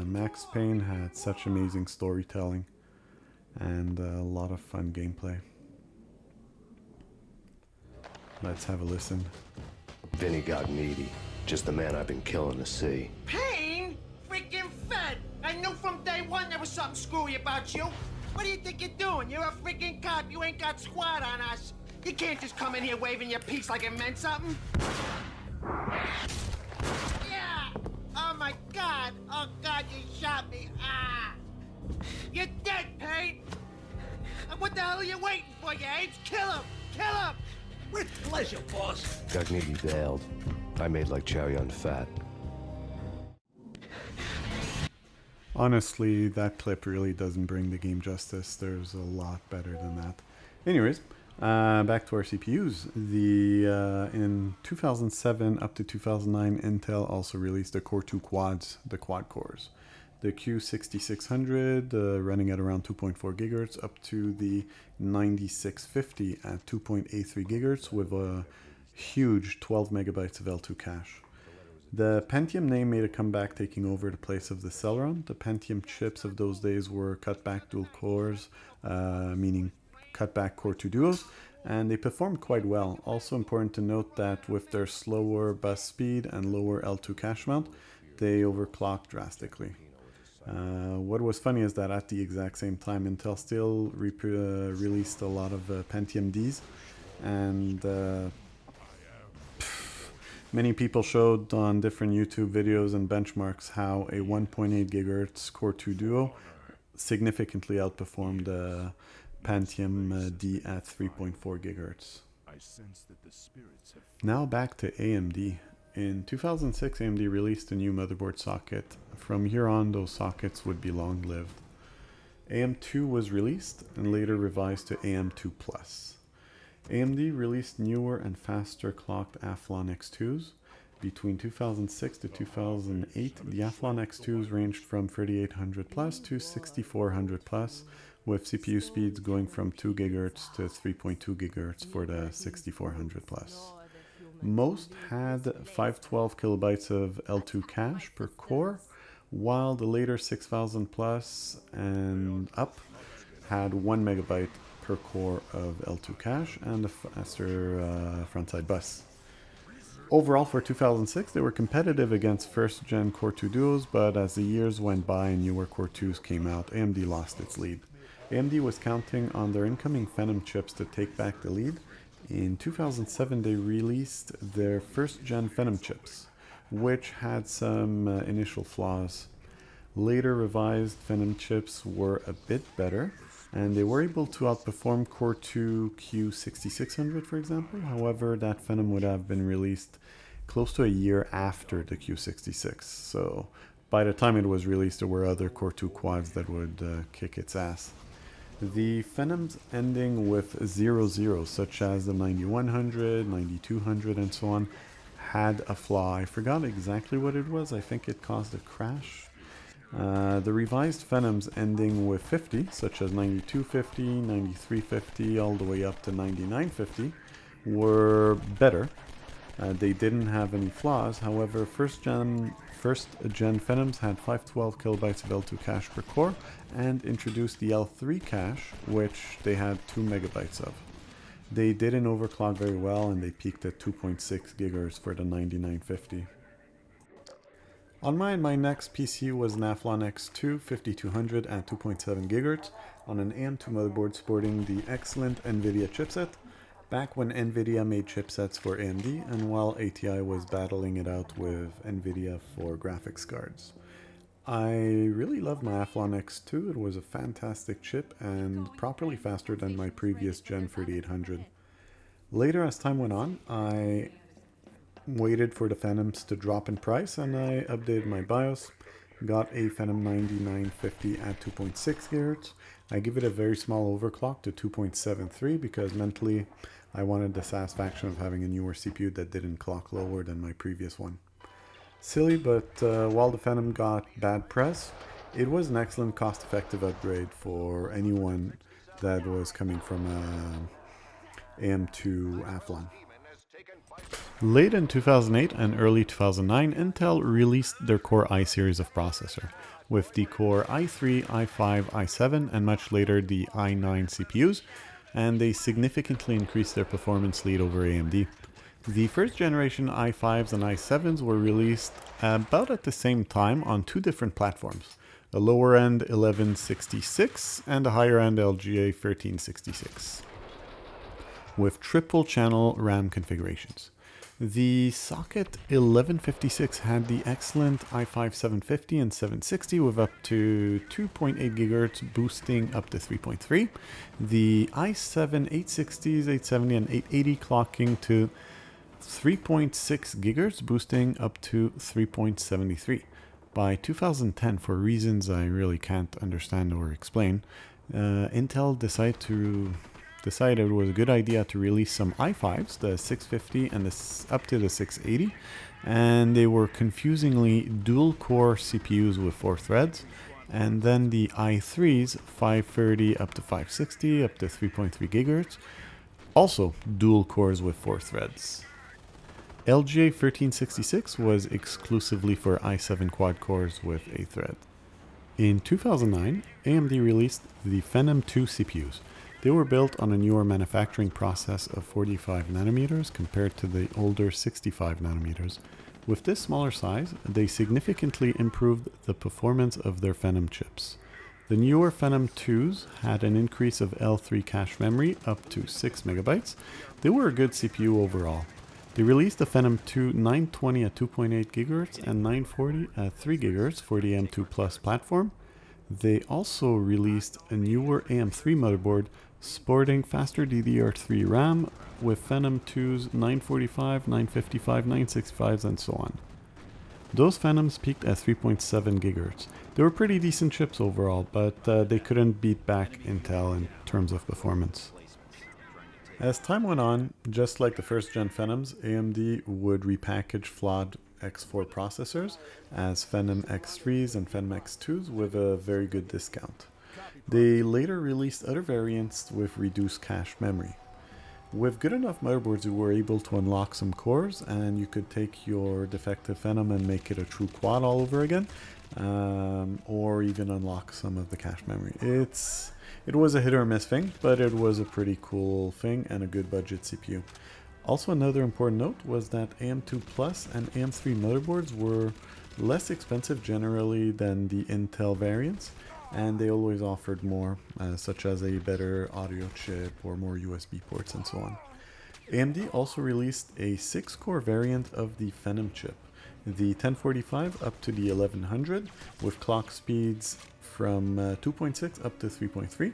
Max Payne had such amazing storytelling and a lot of fun gameplay. Let's have a listen. Vinny got needy. Just the man I've been killing to see. Pain? Freaking fed! I knew from day one there was something screwy about you. What do you think you're doing? You're a freaking cop. You ain't got squat on us. You can't just come in here waving your piece like it meant something. Yeah! Oh my God! Oh God, you shot me! Ah! You're dead, Payne! What the hell are you waiting for, you apes? Kill him! Kill him! With pleasure, boss. Gagnetti bailed. I made like cherry on fat. Honestly, that clip really doesn't bring the game justice. There's a lot better than that. Anyways, back to our CPUs. In 2007 up to 2009, Intel also released the Core 2 quads, the quad cores. The Q6600 running at around 2.4 gigahertz up to the 9650 at 2.83 gigahertz with a huge 12 megabytes of L2 cache. The Pentium name made a comeback, taking over the place of the Celeron. The Pentium chips of those days were cut-back dual cores, meaning cut-back Core 2 duos, and they performed quite well. Also important to note that with their slower bus speed and lower L2 cache amount, they overclocked drastically. What was funny is that at the exact same time, Intel still released a lot of PentiumDs, and many people showed on different YouTube videos and benchmarks how a 1.8 gigahertz Core 2 Duo significantly outperformed the PentiumD at 3.4 gigahertz. Now back to AMD. In 2006, AMD released a new motherboard socket. From here on, those sockets would be long-lived. AM2 was released and later revised to AM2 Plus. AMD released newer and faster clocked Athlon X2s. Between 2006 to 2008, the Athlon X2s ranged from 3800 plus to 6400 plus, with CPU speeds going from 2 GHz to 3.2 GHz for the 6400 plus. Most had 512 kilobytes of L2 cache per core, while the later 6000 plus and up had 1 megabyte per core of L2 cache and a faster frontside bus. Overall, for 2006, they were competitive against first-gen Core 2 duos, but as the years went by and newer Core 2s came out, AMD lost its lead. AMD was counting on their incoming Phenom chips to take back the lead. In 2007, they released their first-gen Phenom chips, which had some initial flaws. Later revised Phenom chips were a bit better, and they were able to outperform Core 2 Q6600, for example. However, that Phenom would have been released close to a year after the Q66. So by the time it was released, there were other Core 2 quads that would kick its ass. The Phenoms ending with 00, such as the 9100, 9200, and so on, had a flaw. I forgot exactly what it was. I think it caused a crash. The revised Phenoms ending with 50, such as 9250, 9350, all the way up to 9950, were better. They didn't have any flaws. However, first gen Phenoms had 512 kilobytes of L2 cache per core and introduced the L3 cache, which they had 2 megabytes of. They didn't overclock very well, and they peaked at 2.6 gigahertz for the 9950. On my next PC was an Athlon X2 5200 at 2.7 GHz on an AM2 motherboard sporting the excellent NVIDIA chipset, back when NVIDIA made chipsets for AMD and while ATI was battling it out with NVIDIA for graphics cards. I really loved my Athlon X2. It was a fantastic chip and properly faster than my previous Gen 3800. Later, as time went on, I waited for the Phenoms to drop in price and I updated my BIOS, got a Phenom 9950 at 2.6 GHz. I give it a very small overclock to 2.73 because mentally I wanted the satisfaction of having a newer CPU that didn't clock lower than my previous one. Silly, but while the Phenom got bad press, it was an excellent cost-effective upgrade for anyone that was coming from AM2 Athlon. Late in 2008 and early 2009, Intel released their Core i series of processor, with the Core i3, i5, i7, and much later the i9 CPUs, and they significantly increased their performance lead over AMD. The first generation i5s and i7s were released about at the same time on two different platforms, a lower end 1166 and a higher end LGA 1366 with triple channel RAM configurations. The Socket 1156 had the excellent i5 750 and 760 with up to 2.8 GHz boosting up to 3.3. The i7 860s, 870 and 880 clocking to 3.6 GHz boosting up to 3.73. By 2010, for reasons I really can't understand or explain, Intel decided it was a good idea to release some i5s, the 650 and up to the 680, and they were confusingly dual-core CPUs with 4 threads, and then the i3s, 530 up to 560 up to 3.3 GHz, also dual cores with 4 threads. LGA 1366 was exclusively for i7 quad cores with a thread. In 2009, AMD released the Phenom II CPUs. They were built on a newer manufacturing process of 45 nanometers compared to the older 65 nanometers. With this smaller size, they significantly improved the performance of their Phenom chips. The newer Phenom IIs had an increase of L3 cache memory up to 6 megabytes. They were a good CPU overall. They released the Phenom II 920 at 2.8 GHz and 940 at 3 GHz for the M2 Plus platform. They also released a newer AM3 motherboard sporting faster DDR3 RAM with Phenom II's 945, 955, 965s and so on. Those Phenoms peaked at 3.7 GHz. They were pretty decent chips overall, but they couldn't beat back Intel in terms of performance. As time went on, just like the first gen Phenoms, AMD would repackage flawed X4 processors as Phenom X3s and Phenom X2s with a very good discount. They later released other variants with reduced cache memory. With good enough motherboards, you were able to unlock some cores, and you could take your defective Phenom and make it a true quad all over again, or even unlock some of the cache memory. It was a hit or miss thing, but it was a pretty cool thing and a good budget CPU. Also, another important note was that AM2 Plus and AM3 motherboards were less expensive generally than the Intel variants, and they always offered more, such as a better audio chip or more USB ports and so on. AMD also released a 6-core variant of the Phenom chip, the 1045 up to the 1100, with clock speeds from 2.6 up to 3.3.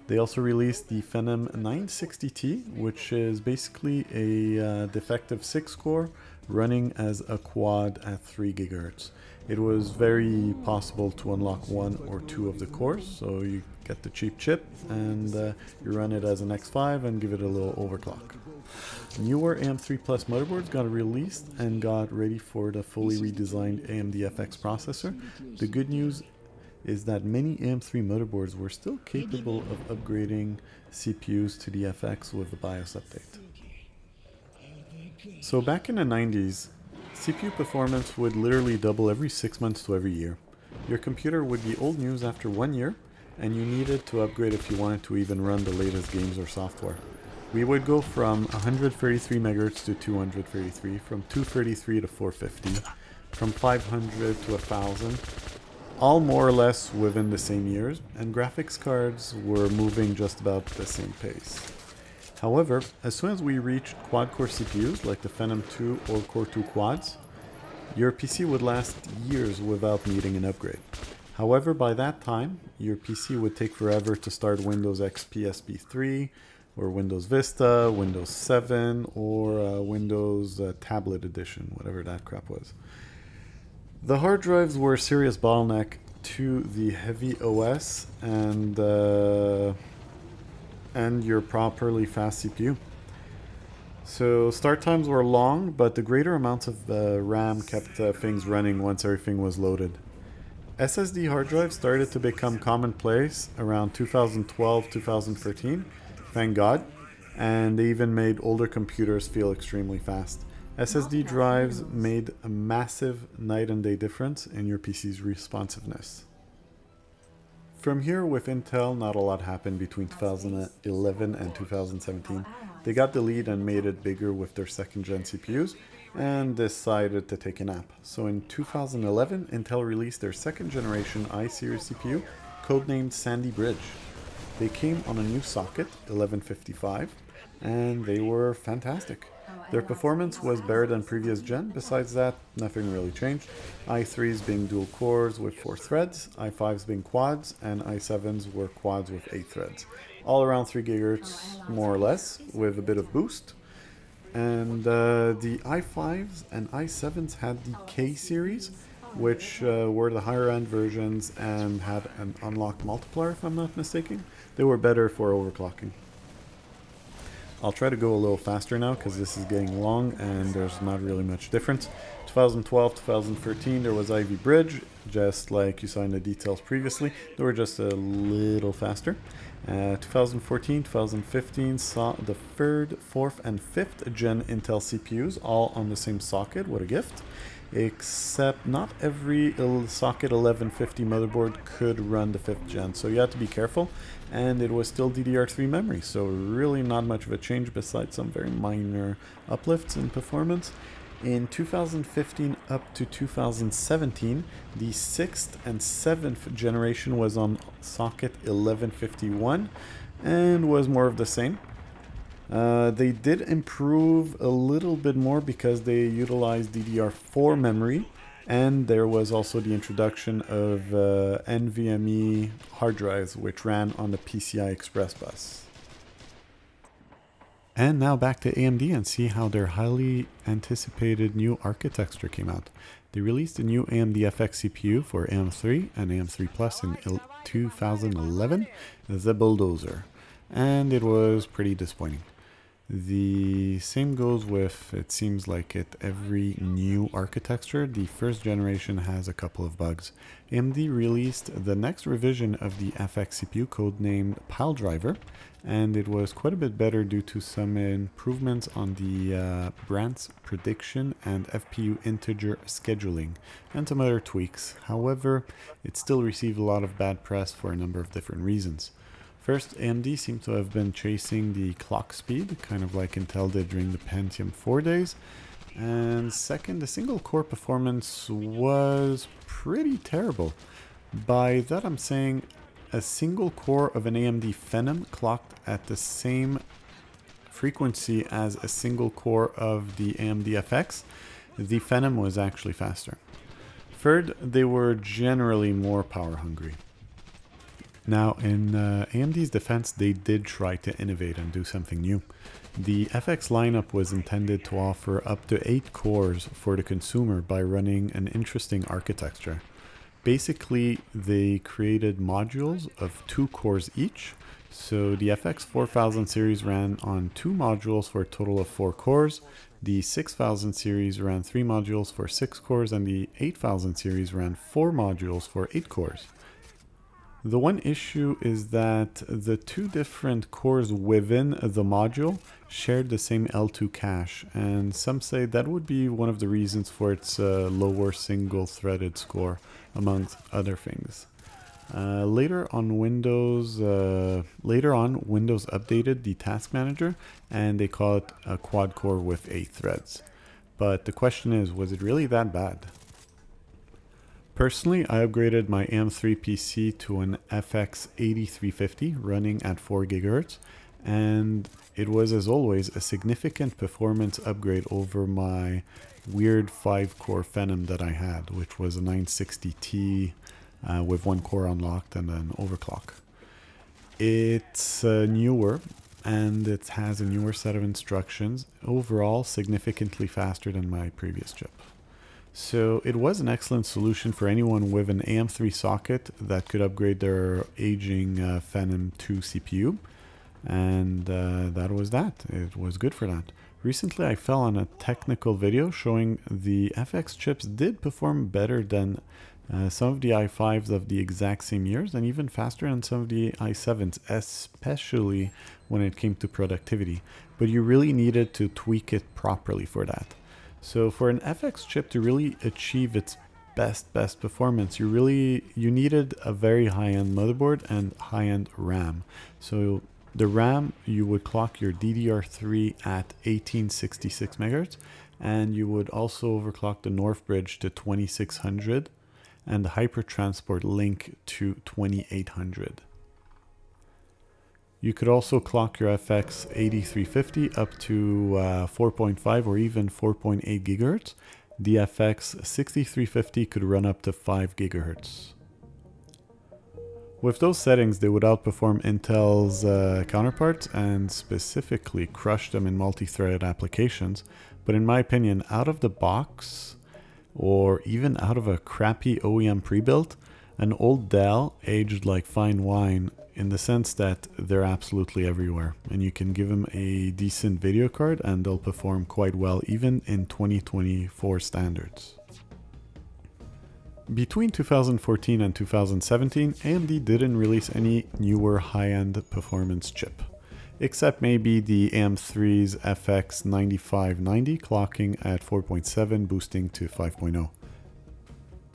They also released the Phenom 960T, which is basically a defective 6-core running as a quad at 3 GHz. It was very possible to unlock 1 or 2 of the cores, so you get the cheap chip and you run it as an X5 and give it a little overclock. Newer AM3 Plus motherboards got released and got ready for the fully redesigned AMD FX processor. The good news is that many AM3 motherboards were still capable of upgrading CPUs to the FX with a BIOS update. So back in the 90s, CPU performance would literally double every 6 months to every year. Your computer would be old news after 1 year, and you needed to upgrade if you wanted to even run the latest games or software. We would go from 133 MHz to 233, from 233 to 450, from 500 to 1000, all more or less within the same years, and graphics cards were moving just about the same pace. However, as soon as we reached quad-core CPUs like the Phenom II or Core 2 quads, your PC would last years without needing an upgrade. However, by that time, your PC would take forever to start Windows XP SP3, or Windows Vista, Windows 7, or Windows Tablet Edition, whatever that crap was. The hard drives were a serious bottleneck to the heavy OS and your properly fast CPU. So start times were long, but the greater amounts of RAM kept things running once everything was loaded. SSD hard drives started to become commonplace around 2012-2013, thank God, and they even made older computers feel extremely fast. SSD drives made a massive night and day difference in your PC's responsiveness. From here, with Intel, not a lot happened between 2011 and 2017. They got the lead and made it bigger with their second gen CPUs, and decided to take a nap. So in 2011, Intel released their second generation i-series CPU, codenamed Sandy Bridge. They came on a new socket, 1155, and they were fantastic. Their performance was better than previous gen. Besides that, nothing really changed. i3s being dual cores with 4 threads, i5s being quads, and i7s were quads with 8 threads. All around 3 GHz, more or less, with a bit of boost. And the i5s and i7s had the K series, which were the higher end versions and had an unlocked multiplier, if I'm not mistaken. They were better for overclocking. I'll try to go a little faster now because this is getting long and there's not really much difference. 2012, 2013, there was Ivy Bridge, just like you saw in the details previously. They were just a little faster. 2014, 2015 saw the 3rd, 4th, and 5th gen Intel CPUs all on the same socket. What a gift. Except not every socket 1150 motherboard could run the 5th gen, so you had to be careful, and it was still DDR3 memory, so really not much of a change besides some very minor uplifts in performance. In 2015 up to 2017, the 6th and 7th generation was on socket 1151 and was more of the same. They did improve a little bit more because they utilized DDR4 memory, and there was also the introduction of NVMe hard drives, which ran on the PCI Express bus. And now back to AMD and see how their highly anticipated new architecture came out. They released a new AMD FX CPU for AM3 and AM3 Plus in 2011, the Bulldozer, and it was pretty disappointing. The same goes with, it seems like it, every new architecture. The first generation has a couple of bugs. AMD released the next revision of the FX CPU codenamed Piledriver, and it was quite a bit better due to some improvements on the branch prediction and FPU integer scheduling, and some other tweaks. However, it still received a lot of bad press for a number of different reasons. First, AMD seemed to have been chasing the clock speed, kind of like Intel did during the Pentium 4 days. And second, the single core performance was pretty terrible. By that I'm saying a single core of an AMD Phenom clocked at the same frequency as a single core of the AMD FX. The Phenom was actually faster. Third, they were generally more power hungry. Now, in AMD's defense, they did try to innovate and do something new. The FX lineup was intended to offer up to 8 cores for the consumer by running an interesting architecture. Basically, they created modules of 2 cores each. So the FX 4000 series ran on 2 modules for a total of 4 cores. The 6000 series ran 3 modules for 6 cores, and the 8000 series ran 4 modules for 8 cores. The one issue is that the 2 different cores within the module shared the same L2 cache, and some say that would be one of the reasons for its lower single-threaded score, amongst other things. Later on, Windows updated the task manager, and they call it a quad core with 8 threads. But the question is, was it really that bad? Personally, I upgraded my AM3 PC to an FX 8350 running at 4 GHz, and it was, as always, a significant performance upgrade over my weird 5-core Phenom that I had, which was a 960T with 1 core unlocked and an overclock. It's newer, and it has a newer set of instructions, overall significantly faster than my previous chip. So it was an excellent solution for anyone with an AM3 socket that could upgrade their aging Phenom II CPU. And that was that. It was good for that. Recently I fell on a technical video showing the FX chips did perform better than some of the i5s of the exact same years, and even faster than some of the i7s, especially when it came to productivity. But you really needed to tweak it properly for that. So for an FX chip to really achieve its best performance, you needed a very high-end motherboard and high-end RAM. So the RAM, you would clock your DDR3 at 1866 MHz, and you would also overclock the North Bridge to 2600 and the Hypertransport Link to 2800. You could also clock your FX 8350 up to 4.5 or even 4.8 GHz. The FX 6350 could run up to 5 GHz. With those settings, they would outperform Intel's counterparts and specifically crush them in multi-threaded applications. But in my opinion, out of the box, or even out of a crappy OEM pre-built, an old Dell aged like fine wine in the sense that they're absolutely everywhere. And you can give them a decent video card and they'll perform quite well even in 2024 standards. Between 2014 and 2017, AMD didn't release any newer high-end performance chip, except maybe the AM3's FX 9590 clocking at 4.7 boosting to 5.0.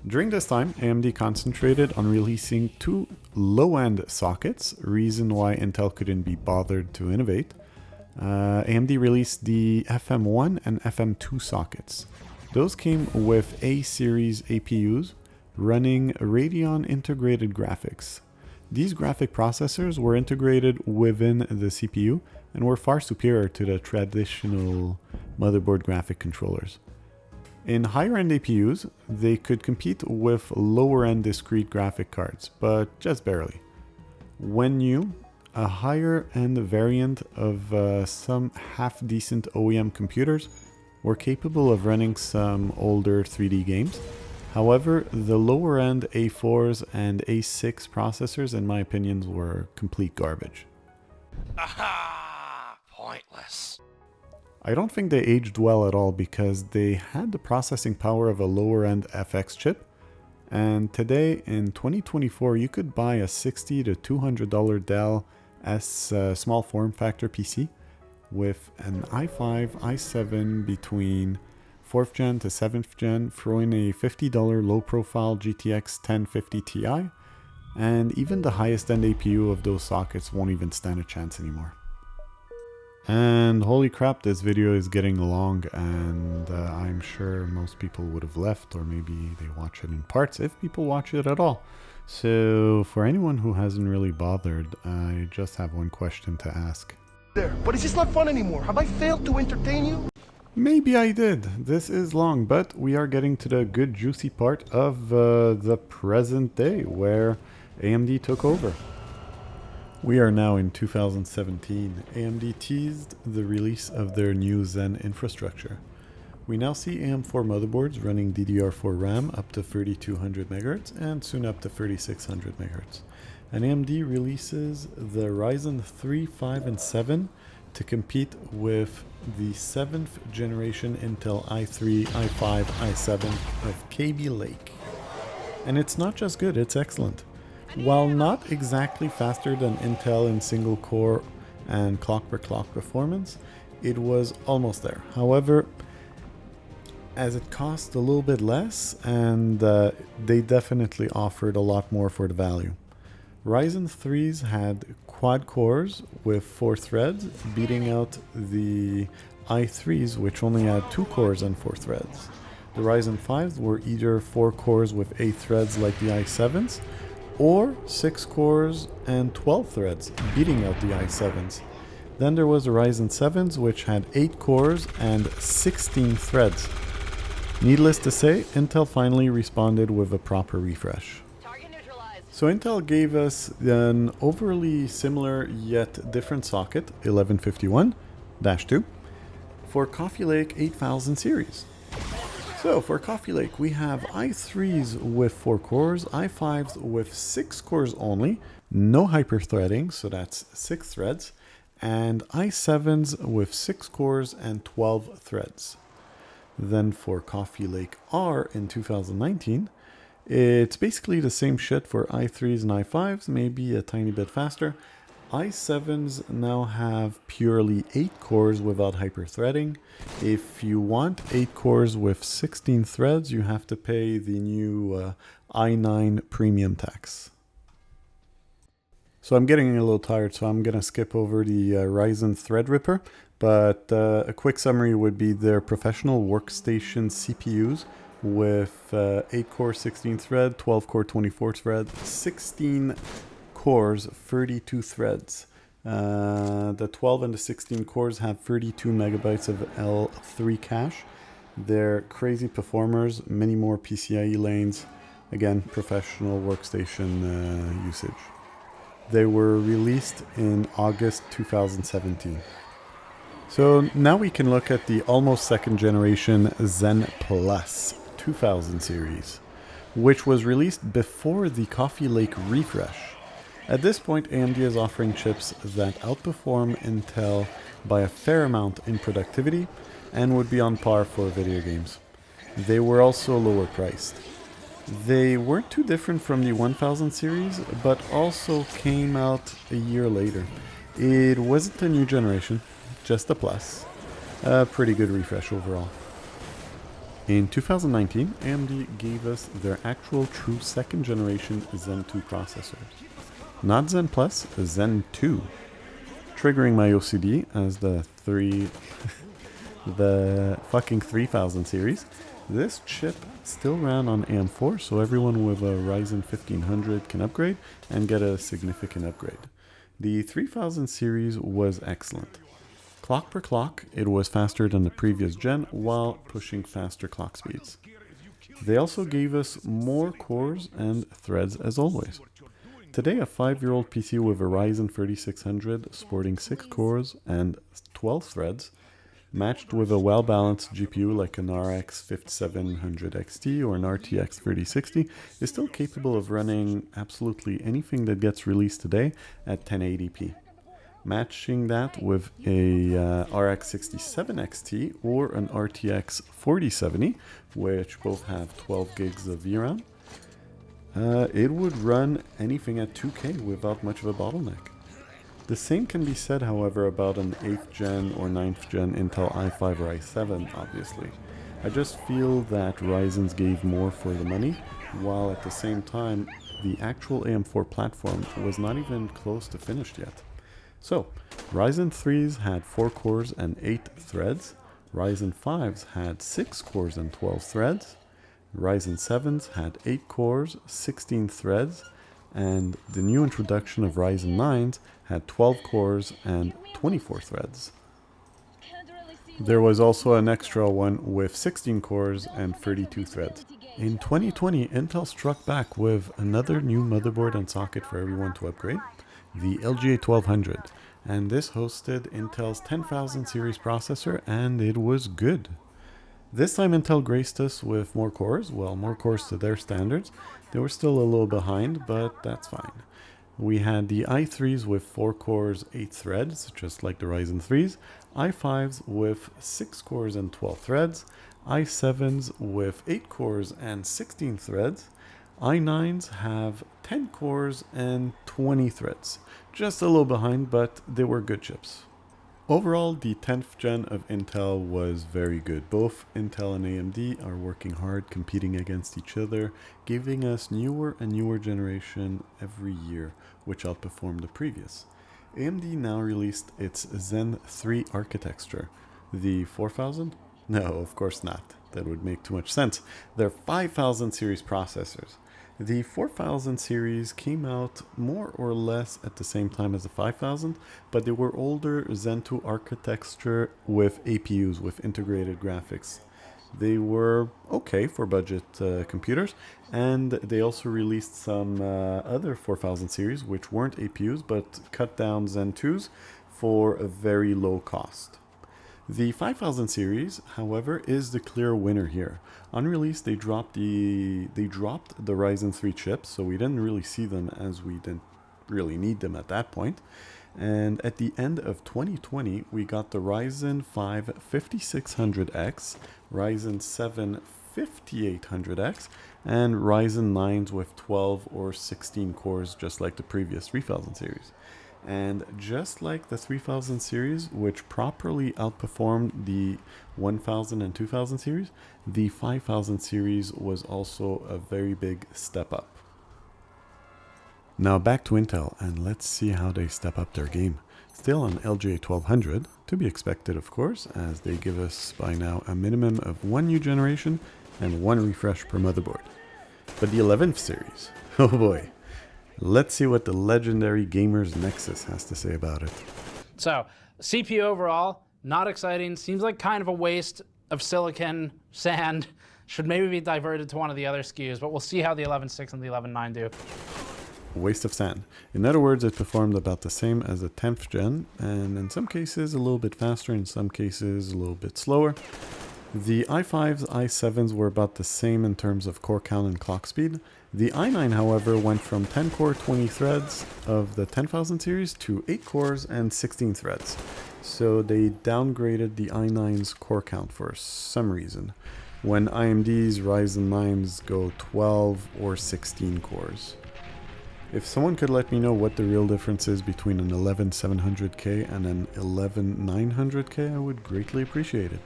During this time, AMD concentrated on releasing two low-end sockets, reason why Intel couldn't be bothered to innovate. AMD released the FM1 and FM2 sockets. Those came with A-series APUs running Radeon integrated graphics. These graphic processors were integrated within the CPU and were far superior to the traditional motherboard graphic controllers. In higher-end APUs, they could compete with lower-end discrete graphic cards, but just barely. When new, a higher-end variant of some half-decent OEM computers were capable of running some older 3D games. However, the lower-end A4s and A6 processors, in my opinion, were complete garbage. Aha! Pointless. I don't think they aged well at all because they had the processing power of a lower-end FX chip, and today in 2024 you could buy a $60 to $200 Dell S small form factor PC with an i5, i7 between 4th gen to 7th gen, throwing a $50 low profile GTX 1050 Ti, and even the highest end APU of those sockets won't even stand a chance anymore. And holy crap, this video is getting long, and I'm sure most people would have left, or maybe they watch it in parts, if people watch it at all. So for anyone who hasn't really bothered, I just have one question to ask. But is this not fun anymore? Have I failed to entertain you? Maybe I did. This is long, but we are getting to the good juicy part of the present day, where AMD took over. We are now in 2017. AMD teased the release of their new Zen infrastructure. We now see AM4 motherboards running DDR4 RAM up to 3200 MHz and soon up to 3600 MHz. And AMD releases the Ryzen 3, 5, and 7 to compete with the 7th generation Intel i3, i5, i7 of Kaby Lake. And it's not just good, it's excellent. While not exactly faster than Intel in single core and clock per clock performance, it was almost there. However, as it cost a little bit less, and they definitely offered a lot more for the value. Ryzen 3s had quad cores with 4 threads, beating out the i3s, which only had 2 cores and 4 threads. The Ryzen 5s were either 4 cores with 8 threads like the i7s, or 6 cores and 12 threads, beating out the i7s. Then there was the Ryzen 7s, which had 8 cores and 16 threads. Needless to say, Intel finally responded with a proper refresh. So Intel gave us an overly similar yet different socket, 1151-2, for Coffee Lake 8000 series. So for Coffee Lake, we have i3s with 4 cores, i5s with 6 cores only, no hyperthreading, so that's 6 threads, and i7s with 6 cores and 12 threads. Then for Coffee Lake R in 2019, it's basically the same shit for i3s and i5s, maybe a tiny bit faster. i7s now have purely 8 cores without hyperthreading. If you want 8 cores with 16 threads, you have to pay the new i9 premium tax. So I'm getting a little tired, so I'm going to skip over the Ryzen Threadripper. But a quick summary would be their professional workstation CPUs with 8-core 16-thread, 12-core 24-thread, 16 cores, 32 threads. The 12 and the 16 cores have 32 megabytes of L3 cache. They're crazy performers, many more PCIe lanes. Again, professional workstation usage. They were released in August 2017. So now we can look at the almost second generation Zen Plus 2000 series, which was released before the Coffee Lake refresh. At this point, AMD is offering chips that outperform Intel by a fair amount in productivity and would be on par for video games. They were also lower priced. They weren't too different from the 1000 series, but also came out a year later. It wasn't a new generation, just a plus. A pretty good refresh overall. In 2019, AMD gave us their actual true second generation Zen 2 processors. Not Zen Plus, Zen 2. Triggering my OCD as the fucking 3000 series. This chip still ran on AM4, so everyone with a Ryzen 1500 can upgrade and get a significant upgrade. The 3000 series was excellent. Clock per clock, it was faster than the previous gen while pushing faster clock speeds. They also gave us more cores and threads as always. Today, a 5-year-old PC with a Ryzen 3600 sporting 6 cores and 12 threads, matched with a well-balanced GPU like an RX 5700 XT or an RTX 3060, is still capable of running absolutely anything that gets released today at 1080p. Matching that with a RX 67 XT or an RTX 4070, which both have 12 gigs of VRAM, it would run anything at 2K without much of a bottleneck. The same can be said, however, about an 8th gen or 9th gen Intel i5 or i7, obviously. I just feel that Ryzen's gave more for the money, while at the same time, the actual AM4 platform was not even close to finished yet. So, Ryzen 3s had 4 cores and 8 threads, Ryzen 5s had 6 cores and 12 threads, Ryzen 7s had 8 cores, 16 threads, and the new introduction of Ryzen 9s had 12 cores and 24 threads. There was also an extra one with 16 cores and 32 threads. In 2020, Intel struck back with another new motherboard and socket for everyone to upgrade, the LGA 1200, and this hosted Intel's 10000 series processor, and it was good. This time Intel graced us with more cores, well, more cores to their standards. They were still a little behind, but that's fine. We had the i3s with 4 cores, 8 threads, just like the Ryzen 3s, i5s with 6 cores and 12 threads, i7s with 8 cores and 16 threads, i9s have 10 cores and 20 threads. Just a little behind, but they were good chips. Overall, the 10th gen of Intel was very good. Both Intel and AMD are working hard, competing against each other, giving us newer and newer generation every year, which outperformed the previous. AMD now released its Zen 3 architecture. The 4000? No, of course not. That would make too much sense. They're 5000 series processors. The 4000 series came out more or less at the same time as the 5000, but they were older Zen 2 architecture with APUs, with integrated graphics. They were okay for budget computers, and they also released some other 4000 series which weren't APUs but cut down Zen 2s for a very low cost. The 5000 series, however, is the clear winner here. On release, they dropped the Ryzen 3 chips, so we didn't really see them as we didn't really need them at that point. And at the end of 2020, we got the Ryzen 5 5600X, Ryzen 7 5800X, and Ryzen 9s with 12 or 16 cores, just like the previous 3000 series. And just like the 3000 series, which properly outperformed the 1000 and 2000 series, the 5000 series was also a very big step up. Now back to Intel, and let's see how they step up their game. Still on LGA 1200, to be expected of course, as they give us by now a minimum of 1 new generation and 1 refresh per motherboard. But the 11th series, oh boy, let's see what the legendary Gamers Nexus has to say about it. So, CPU overall, not exciting, seems like kind of a waste of silicon, sand, should maybe be diverted to one of the other SKUs, but we'll see how the 11.6 and the 11.9 do. Waste of sand. In other words, it performed about the same as the 10th gen, and in some cases a little bit faster, in some cases a little bit slower. The i5s, i7s were about the same in terms of core count and clock speed. The i9, however, went from 10 core 20 threads of the 10,000 series to 8 cores and 16 threads. So they downgraded the i9's core count for some reason, when AMD's Ryzen 9s go 12 or 16 cores. If someone could let me know what the real difference is between an 11700K and an 11900K, I would greatly appreciate it.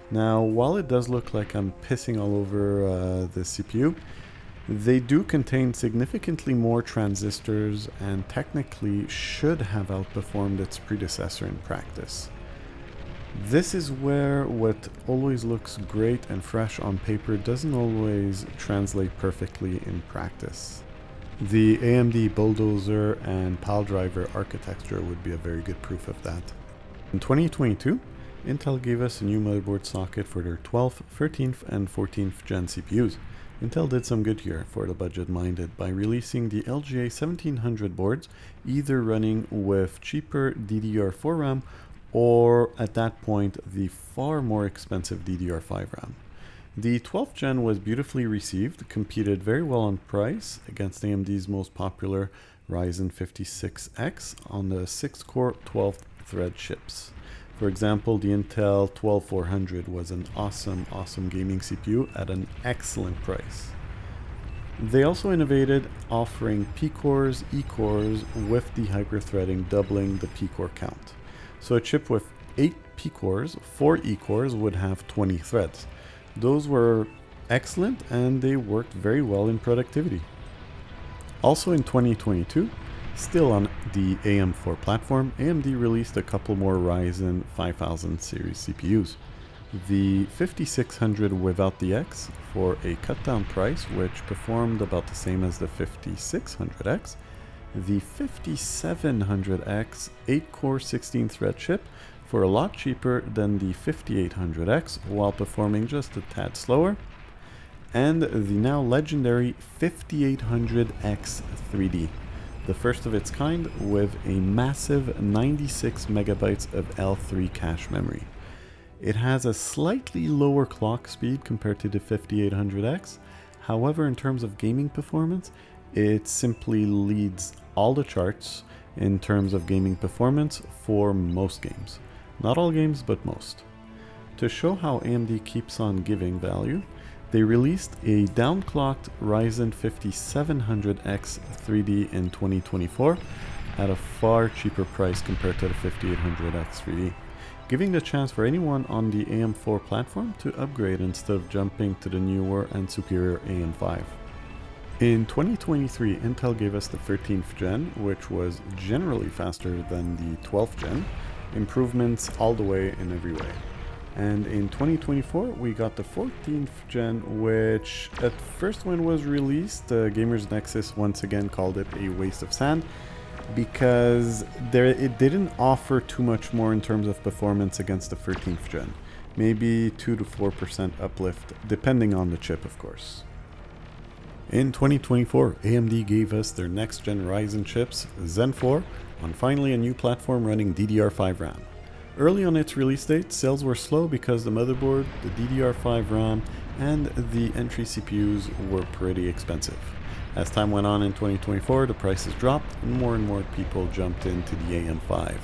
Now, while it does look like I'm pissing all over the CPU, they do contain significantly more transistors and technically should have outperformed its predecessor in practice. This is where what always looks great and fresh on paper doesn't always translate perfectly in practice. The AMD Bulldozer and Piledriver architecture would be a very good proof of that. In 2022, Intel gave us a new motherboard socket for their 12th, 13th, and 14th gen CPUs. Intel did some good here for the budget-minded by releasing the LGA 1700 boards, either running with cheaper DDR4 RAM or, at that point, the far more expensive DDR5 RAM. The 12th gen was beautifully received, competed very well on price against AMD's most popular Ryzen 56X on the 6-core 12th-thread chips. For example, the Intel 12400 was an awesome gaming CPU at an excellent price. They also innovated, offering P-cores, E-cores with the hyper-threading doubling the P-core count. So a chip with 8 P-cores, 4 E-cores would have 20 threads. Those were excellent and they worked very well in productivity. Also in 2022, still on the AM4 platform, AMD released a couple more Ryzen 5000 series CPUs. The 5600 without the X for a cut down price which performed about the same as the 5600X, the 5700X 8-core 16-thread chip for a lot cheaper than the 5800X while performing just a tad slower, and the now legendary 5800X 3D, the first of its kind with a massive 96 megabytes of L3 cache memory. It has a slightly lower clock speed compared to the 5800X, however in terms of gaming performance, it simply leads all the charts in terms of gaming performance for most games. Not all games, but most. To show how AMD keeps on giving value, they released a downclocked Ryzen 5700X 3D in 2024 at a far cheaper price compared to the 5800X 3D, giving the chance for anyone on the AM4 platform to upgrade instead of jumping to the newer and superior AM5. In 2023, Intel gave us the 13th gen, which was generally faster than the 12th gen, improvements all the way in every way. And in 2024, we got the 14th gen, which at first when it was released, Gamers Nexus once again called it a waste of sand because it didn't offer too much more in terms of performance against the 13th gen. Maybe 2 to 4% uplift, depending on the chip, of course. In 2024, AMD gave us their next gen Ryzen chips, Zen 4, on finally a new platform running DDR5 RAM. Early on its release date, sales were slow because the motherboard, the DDR5 RAM, and the entry CPUs were pretty expensive. As time went on in 2024, the prices dropped and more people jumped into the AM5.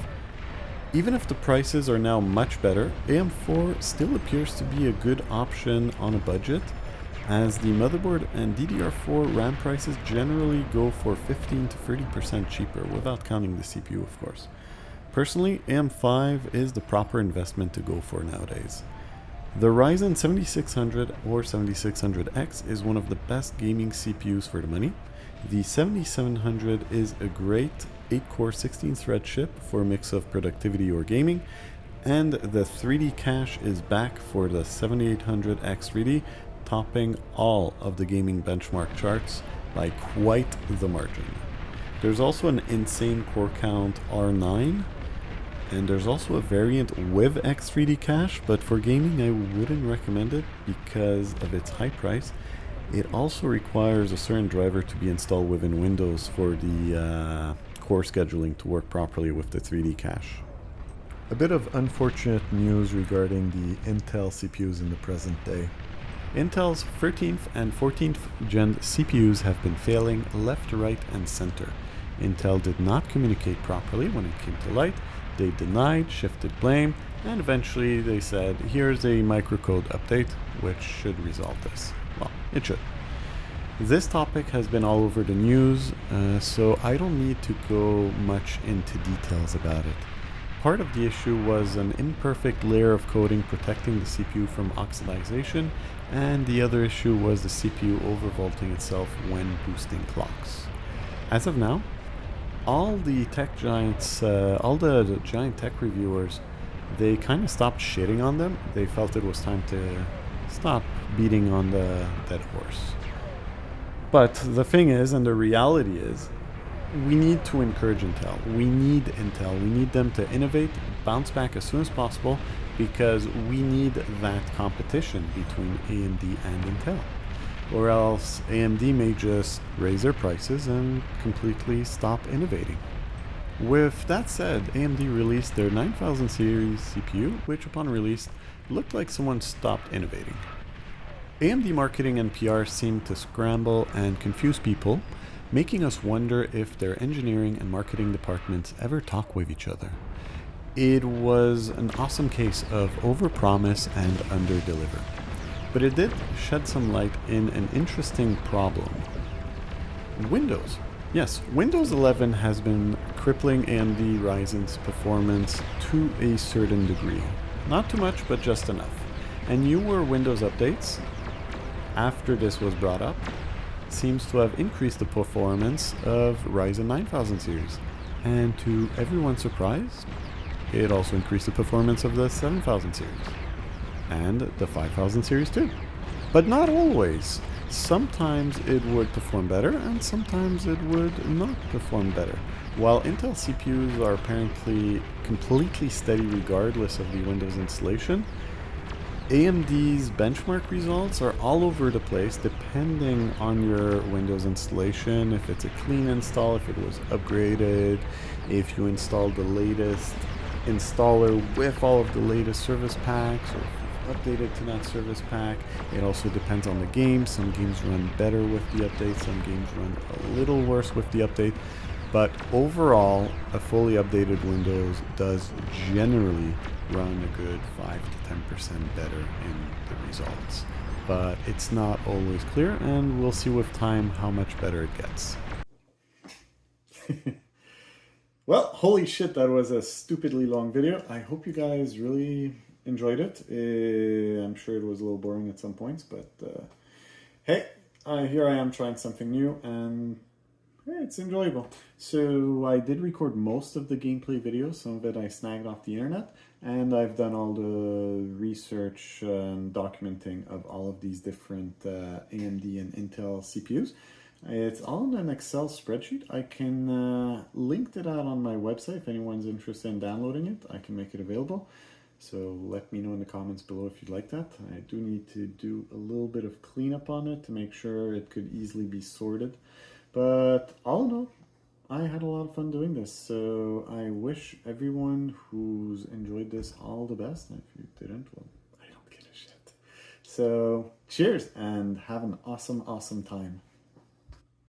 Even if the prices are now much better, AM4 still appears to be a good option on a budget, as the motherboard and DDR4 RAM prices generally go for 15 to 30% cheaper, without counting the CPU of course. Personally, AM5 is the proper investment to go for nowadays. The Ryzen 7600 or 7600X is one of the best gaming CPUs for the money. The 7700 is a great 8-core 16-thread chip for a mix of productivity or gaming, and the 3D cache is back for the 7800X3D, topping all of the gaming benchmark charts by quite the margin. There's also an insane core count R9, and there's also a variant with X3D cache, but for gaming I wouldn't recommend it because of its high price. It also requires a certain driver to be installed within Windows for the core scheduling to work properly with the 3D cache. A bit of unfortunate news regarding the Intel CPUs in the present day. Intel's 13th and 14th gen CPUs have been failing left, right, and center. Intel did not communicate properly when it came to light. They denied, shifted blame, and eventually they said, here's a microcode update, which should resolve this. Well, it should. This topic has been all over the news, so I don't need to go much into details about it. Part of the issue was an imperfect layer of coating protecting the CPU from oxidization, and the other issue was the CPU overvolting itself when boosting clocks. As of now, all the tech giants, all the giant tech reviewers, they kind of stopped shitting on them. They felt it was time to stop beating on the dead horse. But the thing is, and the reality is, we need to encourage Intel. We need Intel. We need them to innovate, bounce back as soon as possible, because we need that competition between AMD and Intel. Or else AMD may just raise their prices and completely stop innovating. With that said, AMD released their 9000 series CPU, which upon release looked like someone stopped innovating. AMD marketing and PR seemed to scramble and confuse people, making us wonder if their engineering and marketing departments ever talk with each other. It was an awesome case of overpromise and underdeliver. But it did shed some light in an interesting problem. Windows. Yes, Windows 11 has been crippling AMD Ryzen's performance to a certain degree. Not too much, but just enough. And newer Windows updates, after this was brought up, seems to have increased the performance of Ryzen 9000 series. And to everyone's surprise, it also increased the performance of the 7000 series. And the 5000 series too. But not always. Sometimes it would perform better, and sometimes it would not perform better. While Intel CPUs are apparently completely steady regardless of the Windows installation, AMD's benchmark results are all over the place depending on your Windows installation, if it's a clean install, if it was upgraded, if you installed the latest installer with all of the latest service packs, or updated to that service pack. It also depends on the game. Some games run better with the update, some games run a little worse with the update. But overall, a fully updated Windows does generally run a good 5 to 10% better in the results. But it's not always clear, and we'll see with time how much better it gets. Well, holy shit, that was a stupidly long video. I hope you guys really enjoyed it. I'm sure it was a little boring at some points, but hey, here I am trying something new, and hey, it's enjoyable. So I did record most of the gameplay videos. Some of it I snagged off the internet, and I've done all the research and documenting of all of these different AMD and Intel CPUs. It's all in an Excel spreadsheet. I can link it out on my website if anyone's interested in downloading it. I can make it available. So let me know in the comments below if you'd like that. I do need to do a little bit of cleanup on it to make sure it could easily be sorted. But all in all, I had a lot of fun doing this. So I wish everyone who's enjoyed this all the best. And if you didn't, well, I don't give a shit. So cheers and have an awesome, awesome time.